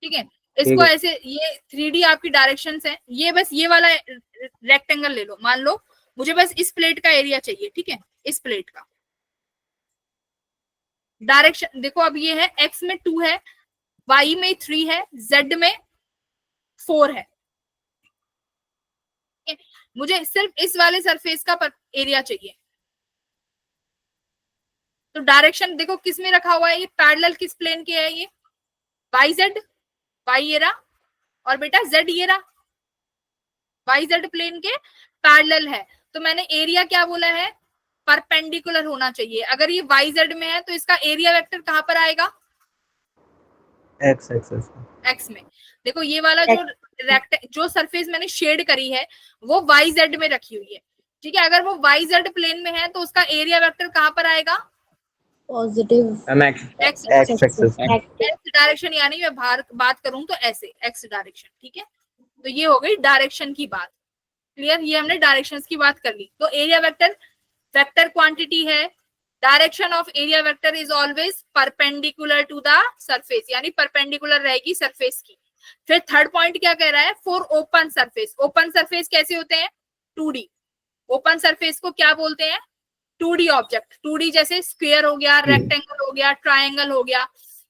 ठीक है। इसको ऐसे, ये 3D आपकी डायरेक्शंस है, ये बस ये वाला रेक्टेंगल ले लो, मान लो मुझे बस इस प्लेट का एरिया चाहिए, ठीक है, इस प्लेट का डायरेक्शन देखो, अब ये है x में 2 है, y में 3 है, z में 4 है, मुझे सिर्फ इस वाले सरफेस का एरिया चाहिए। तो डायरेक्शन देखो किस में रखा हुआ है, ये पैरेलल किस प्लेन के है, ये YZ, y ये रहा, और बेटा z ये रहा, YZ प्लेन के पैरेलल है। तो मैंने एरिया क्या बोला है, परपेंडिकुलर होना चाहिए। अगर ये YZ में है तो इसका एरिया वेक्टर कहां पर आएगा, x एक्सिस x में। देखो ये वाला जो सरफेस मैंने शेड करी है वो YZ में रखी हुई है, ठीक है, अगर वो YZ प्लेन में है तो उसका एरिया वेक्टर कहाँ पर आएगा? Positive ma'am X X axis direction, यानी मैं बात करूं तो ऐसे एक्स डायरेक्शन। ठीक है, तो ये हो गई डायरेक्शन की बात। क्लियर, ये हमने डायरेक्शंस की बात कर ली। तो एरिया वेक्टर वेक्टर क्वांटिटी है, direction of area vector is always perpendicular to the surface, यानी परपेंडिकुलर रहेगी सरफेस की। फिर थर्ड पॉइंट क्या कह रहा है? For open surface. Open surface कैसे होते हैं? 2D। ओपन सरफेस को क्या बोलते हैं? 2D object. 2D जैसे स्क्वायर हो गया, रेक्टेंगल हो गया, ट्रायंगल हो गया,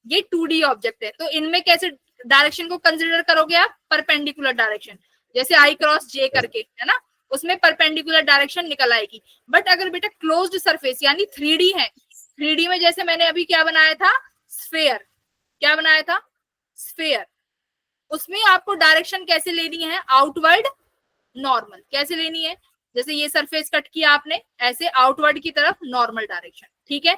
ये 2D ऑब्जेक्ट है। तो इनमें कैसे डायरेक्शन को कंसिडर करोगे आप? परपेंडिकुलर डायरेक्शन, जैसे I क्रॉस J करके, है ना, उसमें परपेंडिकुलर डायरेक्शन निकल आएगी। बट अगर बेटा क्लोज्ड सरफेस यानी 3D है, 3D में जैसे मैंने अभी क्या बनाया था? स्फेयर। क्या बनाया था? स्फेयर। उसमें आपको डायरेक्शन कैसे लेनी है? Outward normal. कैसे लेनी है? जैसे ये सरफेस कट किया आपने, ऐसे आउटवर्ड की तरफ नॉर्मल डायरेक्शन। ठीक है,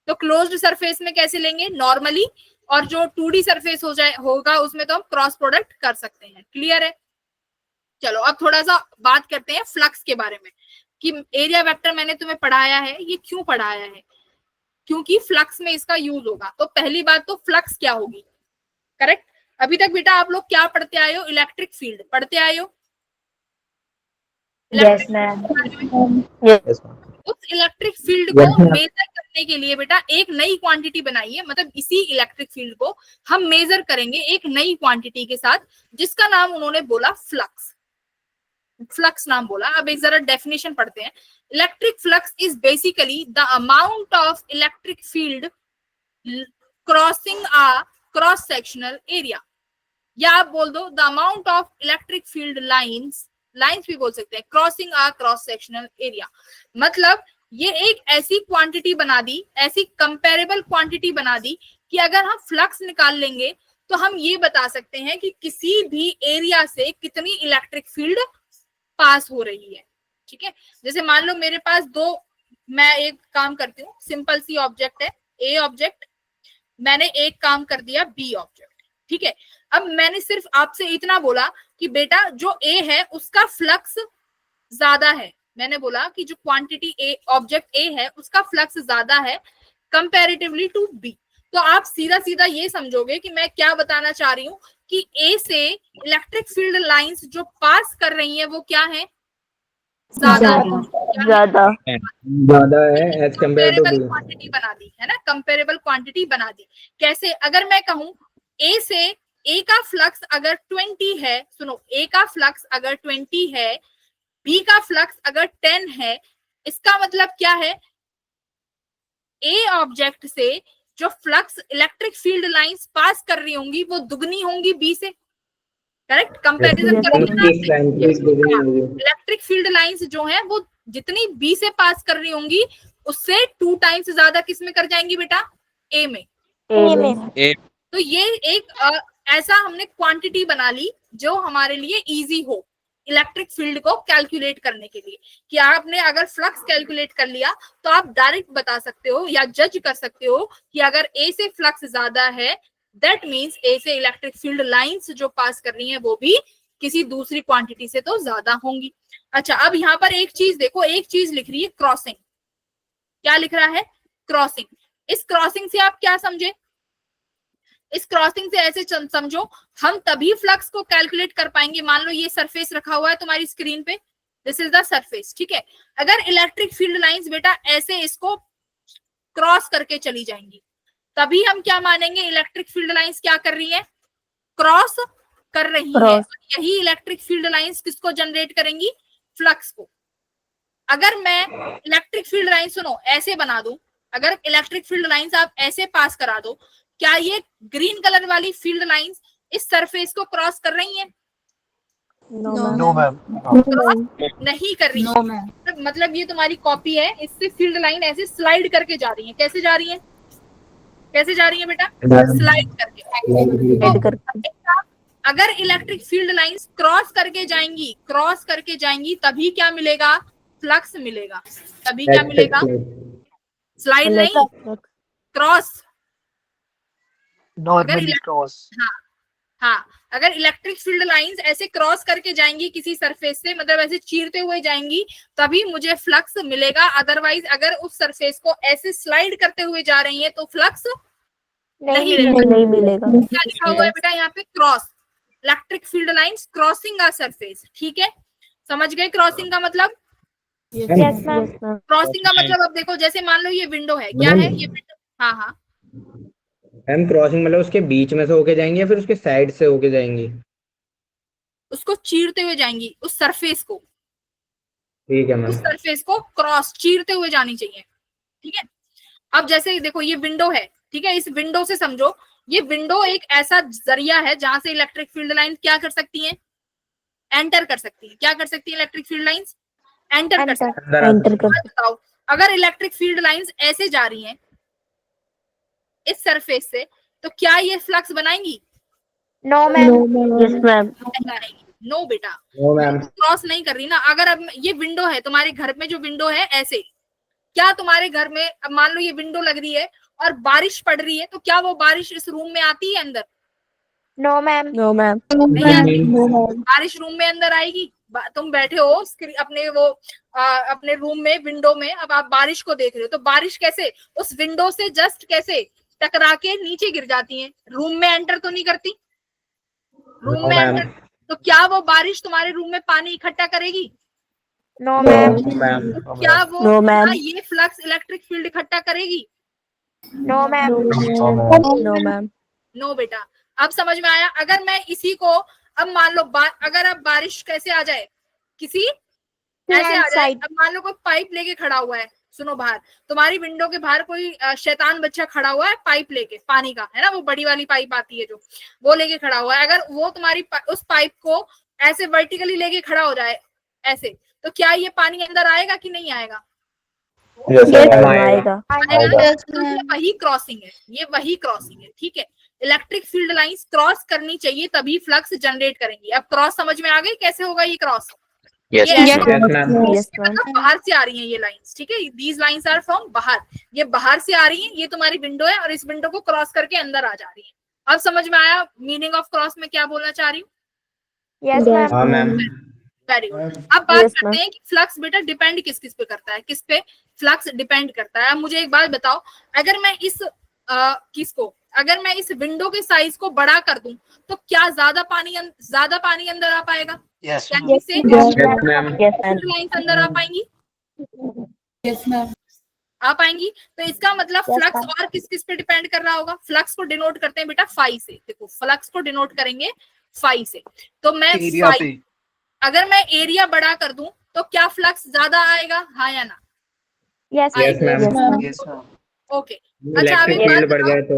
तो क्लोज्ड सरफेस में कैसे लेंगे? नॉर्मली। और जो 2D सरफेस होगा उसमें तो हम क्रॉस प्रोडक्ट कर सकते हैं। क्लियर है? चलो अब थोड़ा सा बात करते हैं फ्लक्स के बारे में, कि एरिया वेक्टर मैंने तुम्हें पढ़ाया है, ये क्यों पढ़ाया है? क्योंकि फ्लक्स में इसका यूज होगा। तो पहली बात तो फ्लक्स क्या होगी? करेक्ट। अभी तक बेटा आप लोग क्या पढ़ते आए हो? इलेक्ट्रिक फील्ड पढ़ते आए हो। यस मैम यस मैम उस इलेक्ट्रिक फील्ड को मेजर करने के लिए बेटा एक नई क्वांटिटी बनाइए, मतलब इसी इलेक्ट्रिक फील्ड को हम मेजर करेंगे एक नई क्वांटिटी के साथ, जिसका नाम उन्होंने बोला फ्लक्स। फ्लक्स नाम बोला। अब एक जरा डेफिनेशन पढ़ते हैं। Electric flux is basically the amount of electric field crossing a cross sectional area, या आप बोल दो the amount of electric field lines भी बोल सकते हैं, crossing a cross sectional area. मतलब ये एक ऐसी क्वांटिटी बना दी, ऐसी कंपेरेबल क्वांटिटी बना दी कि अगर हम फ्लक्स निकाल लेंगे तो हम ये बता सकते हैं कि किसी भी एरिया से कितनी इलेक्ट्रिक फील्ड पास हो रही है। ठीक है, जैसे मान लो मेरे पास मैं एक काम करती हूँ, सिंपल सी ऑब्जेक्ट है ए ऑब्जेक्ट, मैंने एक काम कर दिया बी ऑब्जेक्ट। ठीक है, अब मैंने सिर्फ आपसे इतना बोला कि बेटा जो ए है उसका फ्लक्स ज्यादा है। मैंने बोला कि जो क्वांटिटी ए ऑब्जेक्ट ए है उसका फ्लक्स ज्यादा है कंपैरेटिवली टू बी। तो आप सीधा सीधा ये समझोगे कि मैं क्या बताना चाह रही हूँ कि ए से इलेक्ट्रिक फील्ड लाइंस जो पास कर रही है वो क्या है? ज्यादा है as compare to comparable B. Quantity बना दी है ना, कंपेरेबल क्वांटिटी बना दी। कैसे? अगर मैं कहूं ए से ए का फ्लक्स अगर 20 है, सुनो, ए का फ्लक्स अगर 20 है, बी का फ्लक्स अगर 10 है, इसका मतलब क्या है? ए ऑब्जेक्ट से जो flux electric field lines pass कर रही होंगी वो दुगनी होंगी बी से। करेक्ट, कंपैरिजन करोगे ना, इलेक्ट्रिक फील्ड लाइंस जो है वो जितनी बी से पास कर रही होंगी उससे 2 टाइम्स ज्यादा किस में कर जाएंगी बेटा? ए में। तो ये एक ऐसा हमने क्वांटिटी बना ली जो हमारे लिए इजी हो इलेक्ट्रिक फील्ड को कैलकुलेट करने के लिए, कि आपने अगर फ्लक्स कैलकुलेट कर लिया तो आप डायरेक्ट बता सकते हो या जज कर सकते हो कि अगर ए से फ्लक्स ज्यादा है दैट मीन्स ए से इलेक्ट्रिक फील्ड लाइंस जो पास कर रही हैं वो भी किसी दूसरी क्वांटिटी से तो ज्यादा होंगी। अच्छा, अब यहाँ पर एक चीज देखो, एक चीज लिख रही है क्रॉसिंग। क्या लिख रहा है? क्रॉसिंग। इस क्रॉसिंग से आप क्या समझे? इस क्रॉसिंग से ऐसे समझो, हम तभी फ्लक्स को कैलकुलेट कर पाएंगे। मान लो ये सरफेस रखा हुआ है तुम्हारी स्क्रीन पे, दिस इज द सरफेस। ठीक है, अगर इलेक्ट्रिक फील्ड लाइंस बेटा ऐसे इसको क्रॉस करके चली जाएंगी, तभी हम क्या मानेंगे? इलेक्ट्रिक फील्ड लाइंस क्या कर रही है? क्रॉस कर रही है। यही इलेक्ट्रिक फील्ड लाइंस किसको जनरेट करेंगी? फ्लक्स को। अगर मैं इलेक्ट्रिक फील्ड लाइंस, सुनो, ऐसे बना दूं, अगर इलेक्ट्रिक फील्ड लाइंस आप ऐसे पास करा दो, क्या ये ग्रीन कलर वाली फील्ड लाइंस इस सरफेस को क्रॉस कर रही हैं? नो मैम क्रॉस नहीं कर रही है। मतलब ये तुम्हारी कॉपी है, इससे फील्ड लाइन ऐसे स्लाइड करके जा रही है। कैसे जा रही है? कैसे जा रही है बेटा? स्लाइड करके। अगर इलेक्ट्रिक फील्ड लाइंस क्रॉस करके जाएंगी तभी क्या मिलेगा? फ्लक्स मिलेगा। तभी क्या मिलेगा? स्लाइड नहीं, क्रॉस। Normally cross. हाँ, अगर इलेक्ट्रिक फील्ड लाइंस ऐसे क्रॉस करके जाएंगी किसी सरफेस से, मतलब ऐसे चीरते हुए जाएंगी, तभी मुझे फ्लक्स मिलेगा। अदरवाइज अगर उस सरफेस को ऐसे स्लाइड करते हुए जा रही है तो फ्लक्स नहीं मिलेगा। क्या लिखा हुआ है बेटा यहाँ पे? Cross. Electric field lines crossing a surface. ठीक है, समझ गए क्रॉसिंग का मतलब? Yes ma'am. क्रॉसिंग का मतलब अब देखो, जैसे मान लो ये विंडो है, क्या है ये विंडो? हाँ हाँ, मैम क्रॉसिंग मतलब उसके बीच में से होके जाएंगे या फिर उसके साइड से होके जाएंगी? उसको चीरते हुए जाएंगी, उस सरफेस को, ठीक है उस मैम। सरफेस को क्रॉस चीरते हुए जानी चाहिए। ठीक है, अब जैसे देखो ये विंडो है, ठीक है, इस विंडो से समझो ये विंडो एक ऐसा जरिया है जहां से इलेक्ट्रिक फील्ड लाइन क्या कर सकती है? एंटर कर सकती है। क्या कर सकती है इलेक्ट्रिक फील्ड लाइंस? एंटर कर सकती है। एंटर कर। बताओ, अगर इलेक्ट्रिक फील्ड लाइंस ऐसे जा रही हैं इस सरफेस से, तो क्या ये फ्लक्स बनाएंगी? No ma'am. Yes ma'am. No बेटा, नो मैम। क्रॉस नहीं कर रही ना। अगर अब ये विंडो है, तुम्हारे घर में जो विंडो है ऐसे, क्या तुम्हारे घर में अब मान लो ये विंडो लग रही है और बारिश पड़ रही है, तो क्या वो बारिश इस रूम में आती है अंदर? No ma'am. No ma'am. नहीं आती। बारिश रूम में अंदर आएगी? तुम बैठे हो अपने वो अपने रूम में विंडो में, अब आप बारिश को देख रहे हो, तो बारिश कैसे उस विंडो से जस्ट कैसे टकरा के नीचे गिर जाती है? रूम में एंटर तो नहीं करती। रूम में एंटर, तो क्या वो बारिश तुम्हारे रूम में पानी इकट्ठा करेगी? No ma'am. तो क्या वो No, ma'am. क्या ये फ्लक्स इलेक्ट्रिक फील्ड इकट्ठा करेगी? No ma'am. No ma'am. No बेटा। अब समझ में आया? अगर मैं इसी को अब मान लो अगर अब बारिश कैसे आ जाए, किसी ऐसे आ जाए, अब मान लो कोई पाइप लेके खड़ा हुआ है, सुनो बाहर तुम्हारी विंडो के बाहर कोई शैतान बच्चा खड़ा हुआ है पाइप लेके, पानी का है ना, वो बड़ी वाली पाइप आती है जो, वो लेके खड़ा हुआ है। अगर वो तुम्हारी उस पाइप को ऐसे वर्टिकली लेके खड़ा हो जाए ऐसे, तो क्या ये पानी अंदर आएगा कि नहीं आएगा? आएगा। तो ये वही क्रॉसिंग है, ये वही क्रॉसिंग है। ठीक है, इलेक्ट्रिक फील्ड लाइंस क्रॉस करनी चाहिए तभी फ्लक्स जनरेट करेंगी। अब क्रॉस समझ में आ गई कैसे होगा ये क्रॉस? Yes, ये ma'am. ऐसे Yes, मतलब बाहर से आ रही हैं ये लाइंस। ठीक है, दीज लाइंस आर फ्रॉम बाहर, ये बाहर से आ रही हैं, ये तुम्हारी विंडो है और इस विंडो को क्रॉस करके अंदर आ जा रही है। अब समझ में आया मीनिंग ऑफ क्रॉस में क्या बोलना चाह रही हूँ? Yes ma'am. Very good. अब बात करते हैं कि फ्लक्स बेटा डिपेंड किस किस पे करता है, किस पे फ्लक्स डिपेंड करता है। अब मुझे एक बात बताओ, अगर मैं अगर मैं इस विंडो के साइज को बड़ा कर दूं, तो क्या ज्यादा पानी अंदर आ पाएगा? Yes, क्या ma'am. इससे लाइंस अंदर आ पाएंगी? Yes ma'am. आ पाएंगी। तो इसका मतलब फ्लक्स और किस किस पे डिपेंड कर रहा होगा? फ्लक्स को डिनोट करते हैं बेटा फाई से। देखो फ्लक्स को डिनोट करेंगे फाई से। तो मैं फाई, अगर मैं एरिया बड़ा कर दूं तो क्या फ्लक्स ज्यादा आएगा, हाँ या ना? Yes ma'am. Yes, ma'am. Okay. अच्छा अब एक बात फील्ड बढ़ बताओ, जाए तो?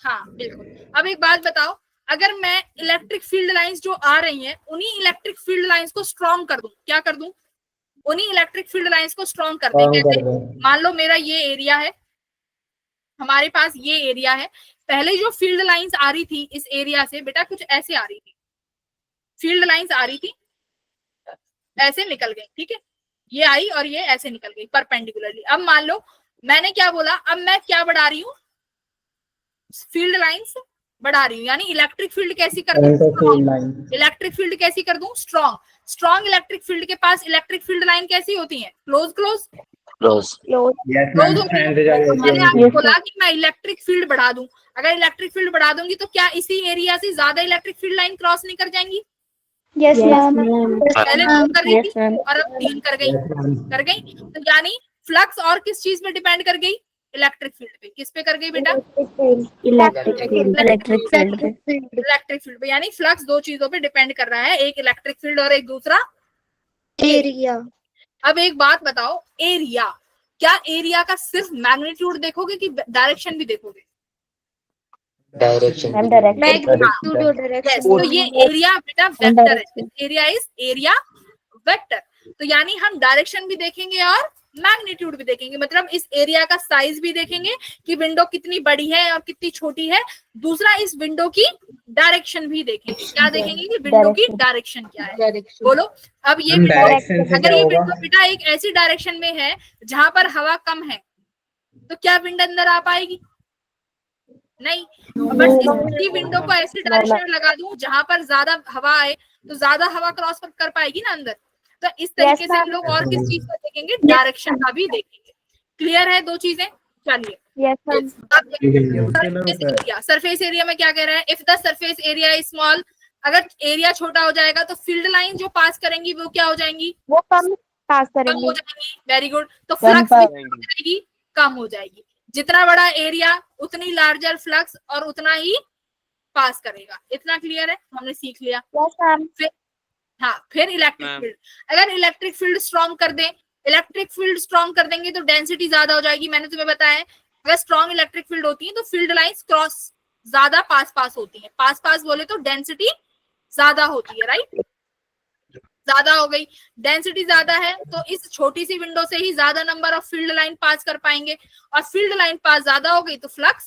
हाँ बिल्कुल। अब एक बात बताओ, अगर मैं इलेक्ट्रिक फील्ड लाइंस जो आ रही हैं उन्हीं इलेक्ट्रिक फील्ड लाइंस को स्ट्रॉन्ग कर दूं, क्या कर दूं? उन्हीं इलेक्ट्रिक फील्ड लाइंस को स्ट्रॉन्ग कर दें। कैसे? मान लो मेरा ये एरिया है, हमारे पास ये एरिया है, पहले जो फील्ड लाइंस आ रही थी इस एरिया से बेटा कुछ ऐसे आ रही थी, फील्ड लाइंस आ रही थी ऐसे निकल गई। ठीक है, ये आई और ये ऐसे निकल गई परपेंडिकुलरली। अब मान लो मैंने क्या बोला, अब मैं क्या बढ़ा रही हूँ? फील्ड लाइंस बढ़ा रही हूँ, यानी इलेक्ट्रिक फील्ड कैसी कर दूं? इलेक्ट्रिक फील्ड कैसी कर दूं? स्ट्रॉन्ग इलेक्ट्रिक फील्ड के पास इलेक्ट्रिक फील्ड लाइन कैसी होती है? Close Close. मैंने आपको बोला कि मैं इलेक्ट्रिक फील्ड बढ़ा दूं। अगर इलेक्ट्रिक फील्ड बढ़ा दूंगी तो क्या इसी एरिया से ज्यादा इलेक्ट्रिक फील्ड लाइन क्रॉस नहीं कर जाएंगी? Yes ma'am. पहले 2 कर रही थी और अब 3 कर गई। तो यानी फ्लक्स और किस चीज में डिपेंड कर गई? इलेक्ट्रिक फील्ड पे। किस पे कर गई बेटा? इलेक्ट्रिक फील्ड पे। यानी फ्लक्स 2 चीजों पे डिपेंड कर रहा है, एक इलेक्ट्रिक फील्ड और एक दूसरा एरिया। अब एक बात बताओ, एरिया, क्या एरिया का सिर्फ मैग्नीट्यूड देखोगे कि डायरेक्शन भी देखोगे? Direction. Yes, तो ये एरिया बेटा वेक्टर है। Area is area vector. तो यानी हम डायरेक्शन भी देखेंगे और मैग्नीट्यूड भी देखेंगे, मतलब इस एरिया का साइज भी देखेंगे कि विंडो कितनी बड़ी है और कितनी छोटी है। दूसरा इस विंडो की डायरेक्शन भी देखेंगे। क्या देखेंगे कि विंडो की डायरेक्शन क्या है? बोलो। अब ये अगर ये विंडो बेटा एक ऐसी डायरेक्शन में है जहां पर हवा कम है, तो क्या विंड अंदर आ पाएगी? नहीं, बस इसी विंडो को ऐसी डायरेक्शन में लगा दूं जहां पर ज्यादा हवा आए, तो ज्यादा हवा क्रॉस कर पाएगी ना अंदर। तो इस तरीके से हम लोग और किस चीज को देखेंगे, डायरेक्शन का भी देखेंगे। क्लियर है दो चीजें? चलिए, सरफेस एरिया में क्या कह रहा है, if the surface area is small, अगर एरिया छोटा हो जाएगा तो फील्ड लाइन जो पास करेंगी वो क्या हो जाएंगी, वो कम पास कम करेंगे। हो जाएंगी। Very good. तो फ्लक्स भी हो जाएगी, कम हो जाएगी। जितना बड़ा एरिया उतनी लार्जर फ्लक्स और उतना ही पास करेगा। इतना क्लियर है, हमने सीख लिया। Yes ma'am. फिर इलेक्ट्रिक फील्ड, अगर इलेक्ट्रिक फील्ड स्ट्रॉन्ग कर दें, इलेक्ट्रिक फील्ड स्ट्रॉन्ग कर देंगे तो डेंसिटी ज्यादा हो जाएगी। मैंने तुम्हें बताया अगर स्ट्रॉन्ग इलेक्ट्रिक फील्ड होती है तो फील्ड लाइंस क्रॉस ज्यादा पास होती है। पास बोले तो डेंसिटी ज्यादा होती है, राइट? ज्यादा हो गई, डेंसिटी ज्यादा है तो इस छोटी सी विंडो से ही ज्यादा नंबर ऑफ फील्ड लाइन पास कर पाएंगे, और फील्ड लाइन पास ज्यादा हो गई तो फ्लक्स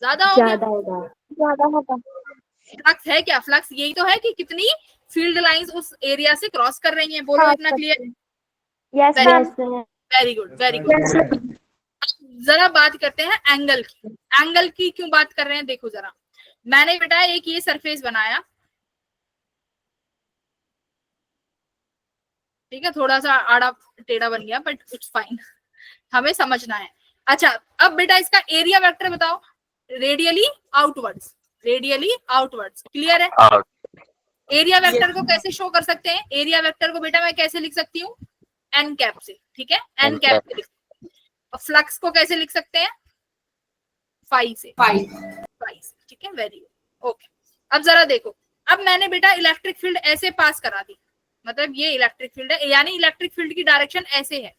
ज्यादा हो गया। ज्यादा होगा। फ्लक्स है क्या? फ्लक्स यही तो है कि कितनी फील्ड लाइंस उस एरिया से क्रॉस कर रही हैं। बोलो, इतना clear? Yes ma'am. Very good, very good. जरा बात करते हैं एंगल की। एंगल की क्यों बात कर रहे हैं, देखो जरा। मैंने बेटा एक ये सरफेस बनाया, ठीक है, थोड़ा सा आड़ा टेढ़ा बन गया बट इट्स फाइन, हमें समझना है। अच्छा, अब बेटा इसका एरिया वेक्टर बताओ। Radially outwards, radially outwards. Clear है? एरिया वेक्टर को कैसे शो कर सकते हैं? एरिया वेक्टर को बेटा मैं कैसे लिख सकती हूँ, एन कैप से, ठीक है, एन कैप से लिख सकते हैं। और फ्लक्स को कैसे लिख सकते हैं, फाई से, ठीक है, वेरी गुड, ओके। अब जरा देखो, अब मैंने बेटा इलेक्ट्रिक फील्ड ऐसे पास करा दी, मतलब ये इलेक्ट्रिक फील्ड है, यानी इलेक्ट्रिक फील्ड की डायरेक्शन ऐसे है,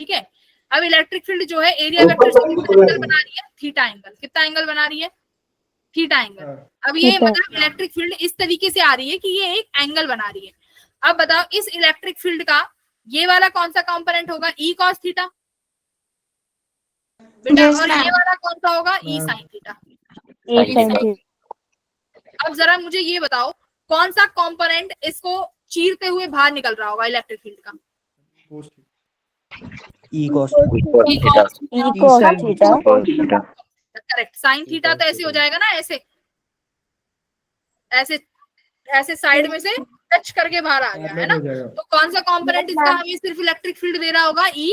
ठीक है। अब इलेक्ट्रिक फील्ड जो है एरिया वेक्टर से कितना एंगल बना रही है, थीटा एंगल। कितना एंगल बना रही है, थीटा एंगल। अब ये मतलब इलेक्ट्रिक फील्ड इस तरीके से आ रही है कि ये एक एंगल बना रही है। अब बताओ इस इलेक्ट्रिक फील्ड का ये वाला कौन सा कंपोनेंट होगा, ई कॉस थीटा बेटा, और ये वाला कौन सा होगा, ई साइन थीटा। अब जरा मुझे ये बताओ कौन सा कंपोनेंट इसको चीरते हुए बाहर निकल रहा होगा इलेक्ट्रिक फील्ड का, E cos theta. Correct. Sine theta तो ऐसे हो जाएगा ना, ऐसे ऐसे ऐसे साइड में से टच करके बाहर आ गया है ना। तो कौन सा कंपोनेंट इसका हमें सिर्फ इलेक्ट्रिक फील्ड दे रहा होगा, ई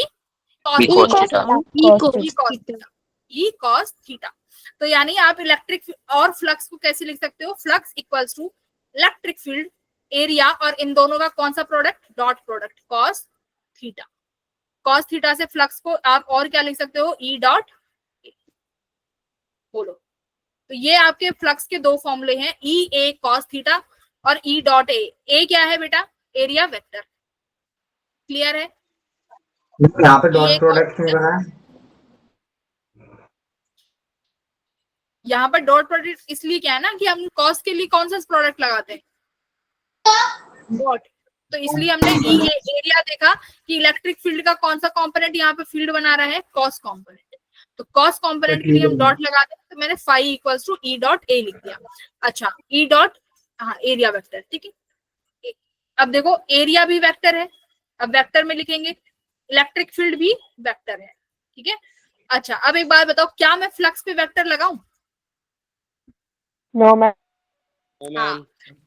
कॉस थीटा। तो यानी आप इलेक्ट्रिक और फ्लक्स को कैसे लिख सकते हो, flux equals to electric field area, और इन दोनों का कौन सा product, dot product, cos theta. Cos theta से फ्लक्स को आप और क्या लिख सकते हो, ई डॉट ए। बोलो, तो ये आपके फ्लक्स के दो फॉर्मूले हैं, ई ए कॉस थीटा और ई डॉट ए। ए क्या है बेटा, एरिया वेक्टर। क्लियर है? यहाँ पे डॉट प्रोडक्ट क्यों बना है? यहाँ पर डॉट प्रोडक्ट इसलिए क्या है ना कि हम कॉस के लिए कौन सा प्रोडक्ट लगाते हैं, डॉट। तो इसलिए हमने एरिया देखा कि इलेक्ट्रिक फील्ड का कौन सा कंपोनेंट यहाँ पे फील्ड बना रहा है, कॉस कंपोनेंट। तो कॉस कंपोनेंट के लिए हम डॉट लगाते हैं, तो मैंने phi equals to E dot A लिख दिया। अच्छा, ई डॉट, हाँ, एरिया वेक्टर, ठीक है। अब देखो एरिया भी वेक्टर है, अब वेक्टर में लिखेंगे, इलेक्ट्रिक फील्ड भी वेक्टर है, ठीक है। अच्छा, अब एक बात बताओ, क्या मैं फ्लक्स पे वेक्टर लगाऊं? No ma'am.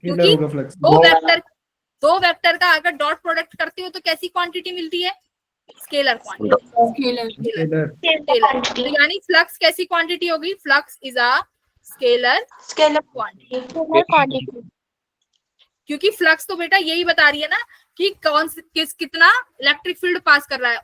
क्योंकि दो वेक्टर का अगर डॉट प्रोडक्ट करते हो तो कैसी क्वांटिटी मिलती है, स्केलर क्वांटिटी। तो यानी फ्लक्स कैसी क्वांटिटी होगी, flux is a scalar quantity. क्योंकि फ्लक्स तो बेटा यही बता रही है ना कि कितना इलेक्ट्रिक फील्ड पास कर रहा है,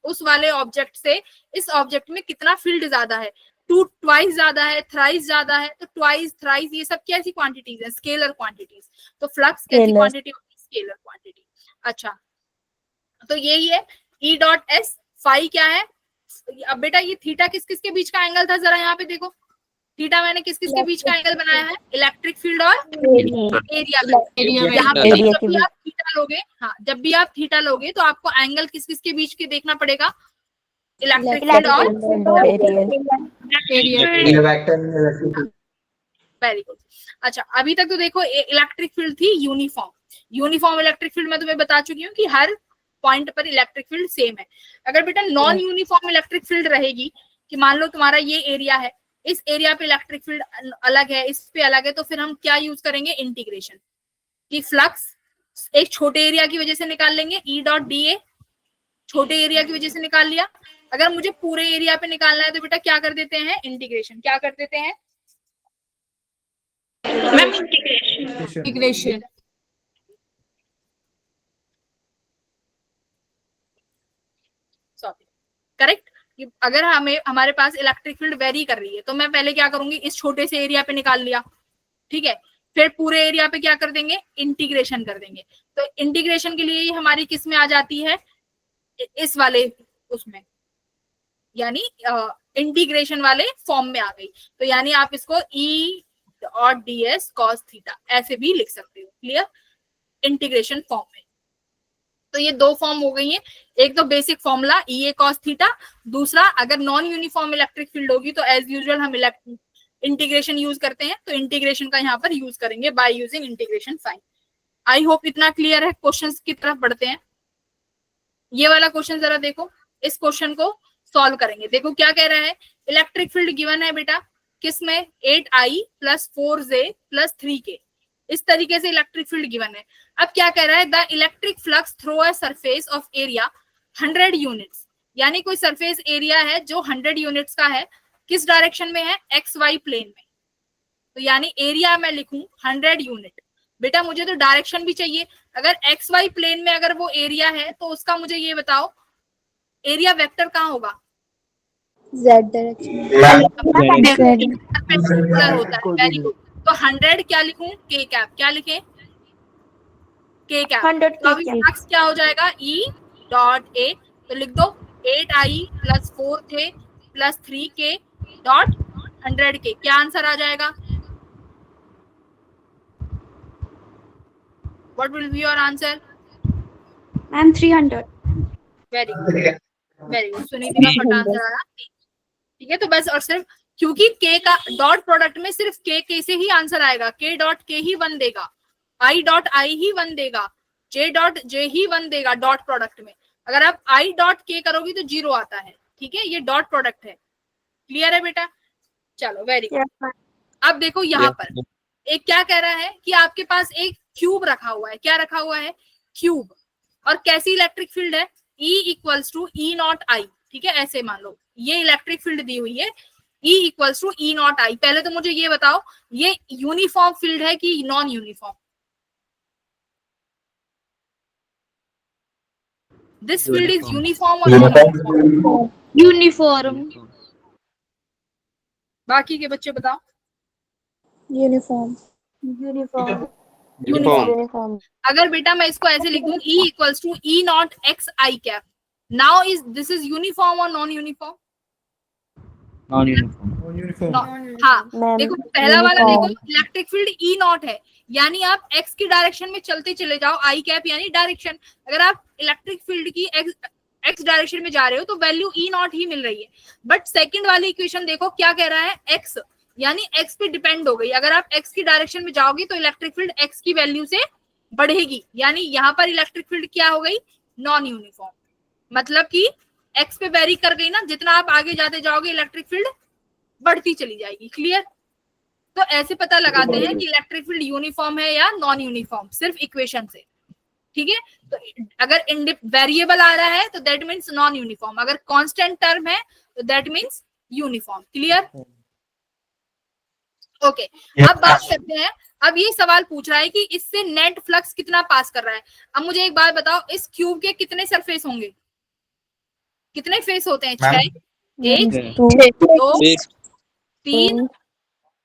उस वाले ऑब्जेक्ट से इस ऑब्जेक्ट में कितना फील्ड ज्यादा है, ट्वाइस ज्यादा है, थ्राइस ज्यादा है। तो ट्वाइस, थ्राइस, ये सब कैसी क्वांटिटीज है, स्केलर क्वांटिटीज। तो फ्लक्स कैसी क्वांटिटी होगी, स्केलर क्वांटिटी। अच्छा, तो यही है ई डॉट एस। फाई क्या है, अब बेटा ये थीटा किस किस के बीच का एंगल था, जरा यहाँ पे देखो, थीटा मैंने किस किस के बीच का एंगल बनाया है, इलेक्ट्रिक फील्ड और एरिया। यहाँ पे जब भी आप थीटा लोगे, हाँ, जब भी आप थीटा लोगे तो आपको एंगल किस किस के बीच के देखना पड़ेगा, इलेक्ट्रिक फील्ड और एरिया। Very good. अच्छा, अभी तक तो देखो इलेक्ट्रिक फील्ड थी यूनिफॉर्म इलेक्ट्रिक फील्ड। मैं तुम्हें बता चुकी हूँ कि हर पॉइंट पर इलेक्ट्रिक फील्ड सेम है। अगर बेटा नॉन यूनिफॉर्म इलेक्ट्रिक फील्ड रहेगी कि मान लो तुम्हारा ये एरिया है, इस एरिया पे इलेक्ट्रिक फील्ड अलग है, इस पे अलग है, तो फिर हम क्या यूज करेंगे, इंटीग्रेशन, कि फ्लक्स एक छोटे एरिया की वजह से निकाल लेंगे, ई डॉट डी ए, छोटे एरिया की वजह से निकाल लिया। अगर मुझे पूरे एरिया पे निकालना है तो बेटा क्या कर देते हैं, इंटीग्रेशन, क्या कर देते हैं ma'am, integration. Integration. Sorry, correct. अगर हमें हमारे पास इलेक्ट्रिक फील्ड वेरी कर रही है तो मैं पहले क्या करूंगी, इस छोटे से एरिया पे निकाल लिया, ठीक है, फिर पूरे एरिया पे क्या कर देंगे, इंटीग्रेशन कर देंगे। तो इंटीग्रेशन के लिए हमारी किस में आ जाती है, इस वाले उसमें, यानी इंटीग्रेशन वाले फॉर्म में आ गई। तो यानी आप इसको ई और डी एस कॉस थीटा ऐसे भी लिख सकते हो, क्लियर, इंटीग्रेशन फॉर्म में। तो ये दो फॉर्म हो गई हैं, एक तो basic formula E A cos theta, दूसरा अगर नॉन यूनिफॉर्म इलेक्ट्रिक फील्ड होगी तो एज यूजुअल हम इंटीग्रेशन यूज करते हैं, तो इंटीग्रेशन का यहाँ पर यूज करेंगे by using integration sign. I hope इतना क्लियर है। क्वेश्चंस की तरफ बढ़ते हैं। ये वाला क्वेश्चन जरा देखो, इस क्वेश्चन को सॉल्व करेंगे। देखो क्या कह रहा है, इलेक्ट्रिक फील्ड गिवन है बेटा किसमें, 8i + 4j + 3k, इस तरीके से इलेक्ट्रिक फील्ड गिवन है। अब क्या कह रहा है, the electric flux through a surface of area 100 units, यानी कोई सरफेस एरिया है जो 100 यूनिट्स का है, किस डायरेक्शन में है, एक्स वाई प्लेन में। तो यानी एरिया मैं लिखूं 100 यूनिट, बेटा मुझे तो डायरेक्शन भी चाहिए। अगर एक्स वाई प्लेन में अगर वो एरिया है तो उसका मुझे ये बताओ एरिया वेक्टर कहाँ होगा, Z डायरेक्शन। होता है, वेरी गुड। तो 100 क्या लिखूं, के कैप, क्या लिखें, के कैप। 100 तो अभी फ्लक्स क्या हो जाएगा, ई डॉट ए, तो लिख दो 8i + 4j + 3k dot 100k, क्या आंसर आ जाएगा, what will be your answer. Ma'am 300। Very good, very good, Suniti का फटा आंसर आया, ठीक है। तो बस और सिर्फ क्योंकि के का डॉट प्रोडक्ट में सिर्फ के से ही आंसर आएगा, के डॉट के ही 1 देगा, आई डॉट आई ही 1 देगा, जे डॉट जे ही 1 देगा डॉट प्रोडक्ट में। अगर आप आई डॉट के करोगी तो 0 आता है, ठीक है, ये डॉट प्रोडक्ट है। क्लियर है बेटा, चलो वेरी गुड। अब देखो यहाँ पर एक क्या कह रहा है कि आपके पास एक क्यूब रखा हुआ है, क्या रखा हुआ है, क्यूब, और कैसी इलेक्ट्रिक फील्ड है, E = E0I, ठीक है, ऐसे मान लो ये इलेक्ट्रिक फील्ड दी हुई है, E = E0I। पहले तो मुझे ये बताओ ये यूनिफॉर्म फील्ड है कि non uniform, this field is uniform और नॉन यूनिफॉर्म। बाकी के बच्चे बताओ, यूनिफॉर्म। यूनिफॉर्म। अगर बेटा मैं इसको ऐसे लिख दूं E = E0xi cap, now is this is uniform और नॉन यूनिफॉर्म, नॉन यूनिफॉर्म। हाँ देखो पहला वाला देखो इलेक्ट्रिक फील्ड E0 है, यानी आप x की डायरेक्शन में चलते चले जाओ, आई कैप यानी डायरेक्शन। अगर आप इलेक्ट्रिक फील्ड की x डायरेक्शन में जा रहे हो तो वैल्यू E0 ही मिल रही है। बट सेकंड वाली इक्वेशन देखो क्या कह रहा है, x यानी x पे डिपेंड हो गई। अगर आप x की डायरेक्शन में जाओगे तो इलेक्ट्रिक फील्ड x की वैल्यू से बढ़ेगी, यानी यहाँ पर इलेक्ट्रिक फील्ड क्या हो गई, नॉन यूनिफॉर्म, मतलब कि x पे वेरी कर गई ना, जितना आप आगे जाते जाओगे इलेक्ट्रिक फील्ड बढ़ती चली जाएगी। क्लियर, तो ऐसे पता लगाते हैं कि इलेक्ट्रिक फील्ड यूनिफॉर्म है या नॉन यूनिफॉर्म, सिर्फ इक्वेशन से, ठीक है। तो अगर वेरिएबल आ रहा है तो दैट मीन्स नॉन यूनिफॉर्म, अगर कांस्टेंट टर्म है तो that means uniform. Clear, okay. अब बात करते हैं, अब ये सवाल पूछ रहा है कि इससे नेट फ्लक्स कितना पास कर रहा है। अब मुझे एक बात बताओ, इस क्यूब के कितने सरफेस होंगे, कितने फेस होते हैं, 6, 1 2 3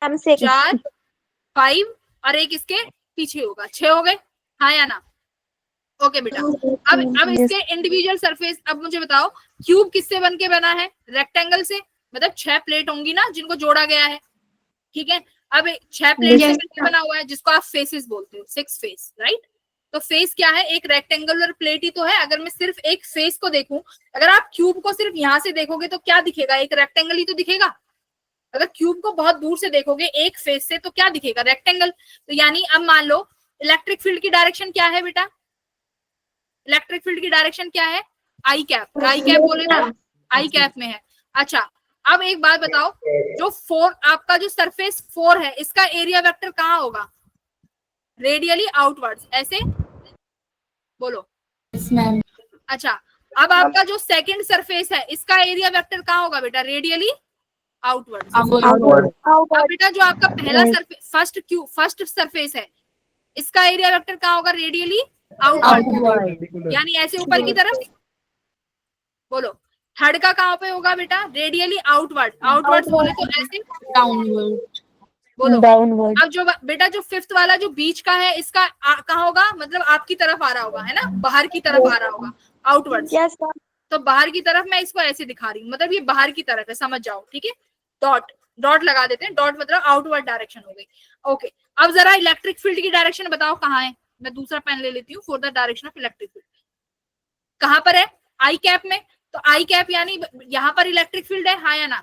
4 5 और एक इसके पीछे होगा, 6 हो गए, हाँ या ना। ओके बेटा, अब इसके इंडिविजुअल सरफेस, अब मुझे बताओ क्यूब किससे बन के बना है, रेक्टेंगल से, मतलब 6 प्लेट होंगी ना जिनको जोड़ा गया है, ठीक है। अब 6 प्लेट से मिलकर बना हुआ है जिसको आप फेसेस बोलते हो, 6 फेस, राइट। तो फेस क्या है, एक रेक्टेंगुलर प्लेट ही तो है। अगर मैं सिर्फ एक फेस को देखूं, अगर आप क्यूब को सिर्फ यहाँ से देखोगे तो क्या दिखेगा, एक रेक्टेंगल ही तो दिखेगा। अगर क्यूब को बहुत दूर से देखोगे एक फेस से तो क्या दिखेगा, रेक्टेंगल। तो यानी अब मान लो इलेक्ट्रिक फील्ड की डायरेक्शन क्या है बेटा, इलेक्ट्रिक फील्ड की डायरेक्शन क्या है, आई कैप, आई कैप बोले ना, आई कैप में है। अच्छा, अब एक बात बताओ, जो 4 आपका जो सरफेस 4 है, इसका एरिया वेक्टर कहाँ होगा? रेडियली आउटवर्ड्स, ऐसे बोलो। अच्छा, अब आपका जो सेकंड सरफेस है, इसका एरिया वेक्टर कहाँ होगा बेटा? Radially outwards. अब बेटा जो आपका पहला सरफेस फर्स्ट सरफेस है, इसका एरिया वेक्टर कहाँ होगा? रेडियली आउटवर्ड, यानी ऐसे ऊपर की तरफ। बोलो, थर्ड का कहाँ पे होगा बेटा? Radially outward. आउटवर्ड बोले तो ऐसे डाउनवर्ड। बोलो डाउनवर्ड। अब जो बेटा जो फिफ्थ वाला जो बीच का है, इसका कहाँ होगा? मतलब आपकी तरफ आ रहा होगा, है ना, बाहर की तरफ आ रहा होगा, आउटवर्ड। तो बाहर की तरफ मैं इसको ऐसे दिखा रही हूँ, मतलब ये बाहर की तरफ है, समझ जाओ, ठीक है। डॉट लगा देते हैं, डॉट मतलब आउटवर्ड डायरेक्शन हो गई। ओके, अब जरा इलेक्ट्रिक फील्ड की डायरेक्शन बताओ कहाँ है। मैं दूसरा पेन ले लेती हूँ। For the direction of electric field कहाँ पर है? आई कैप में। तो आई कैप यानी यहाँ पर इलेक्ट्रिक फील्ड है, हाँ या ना?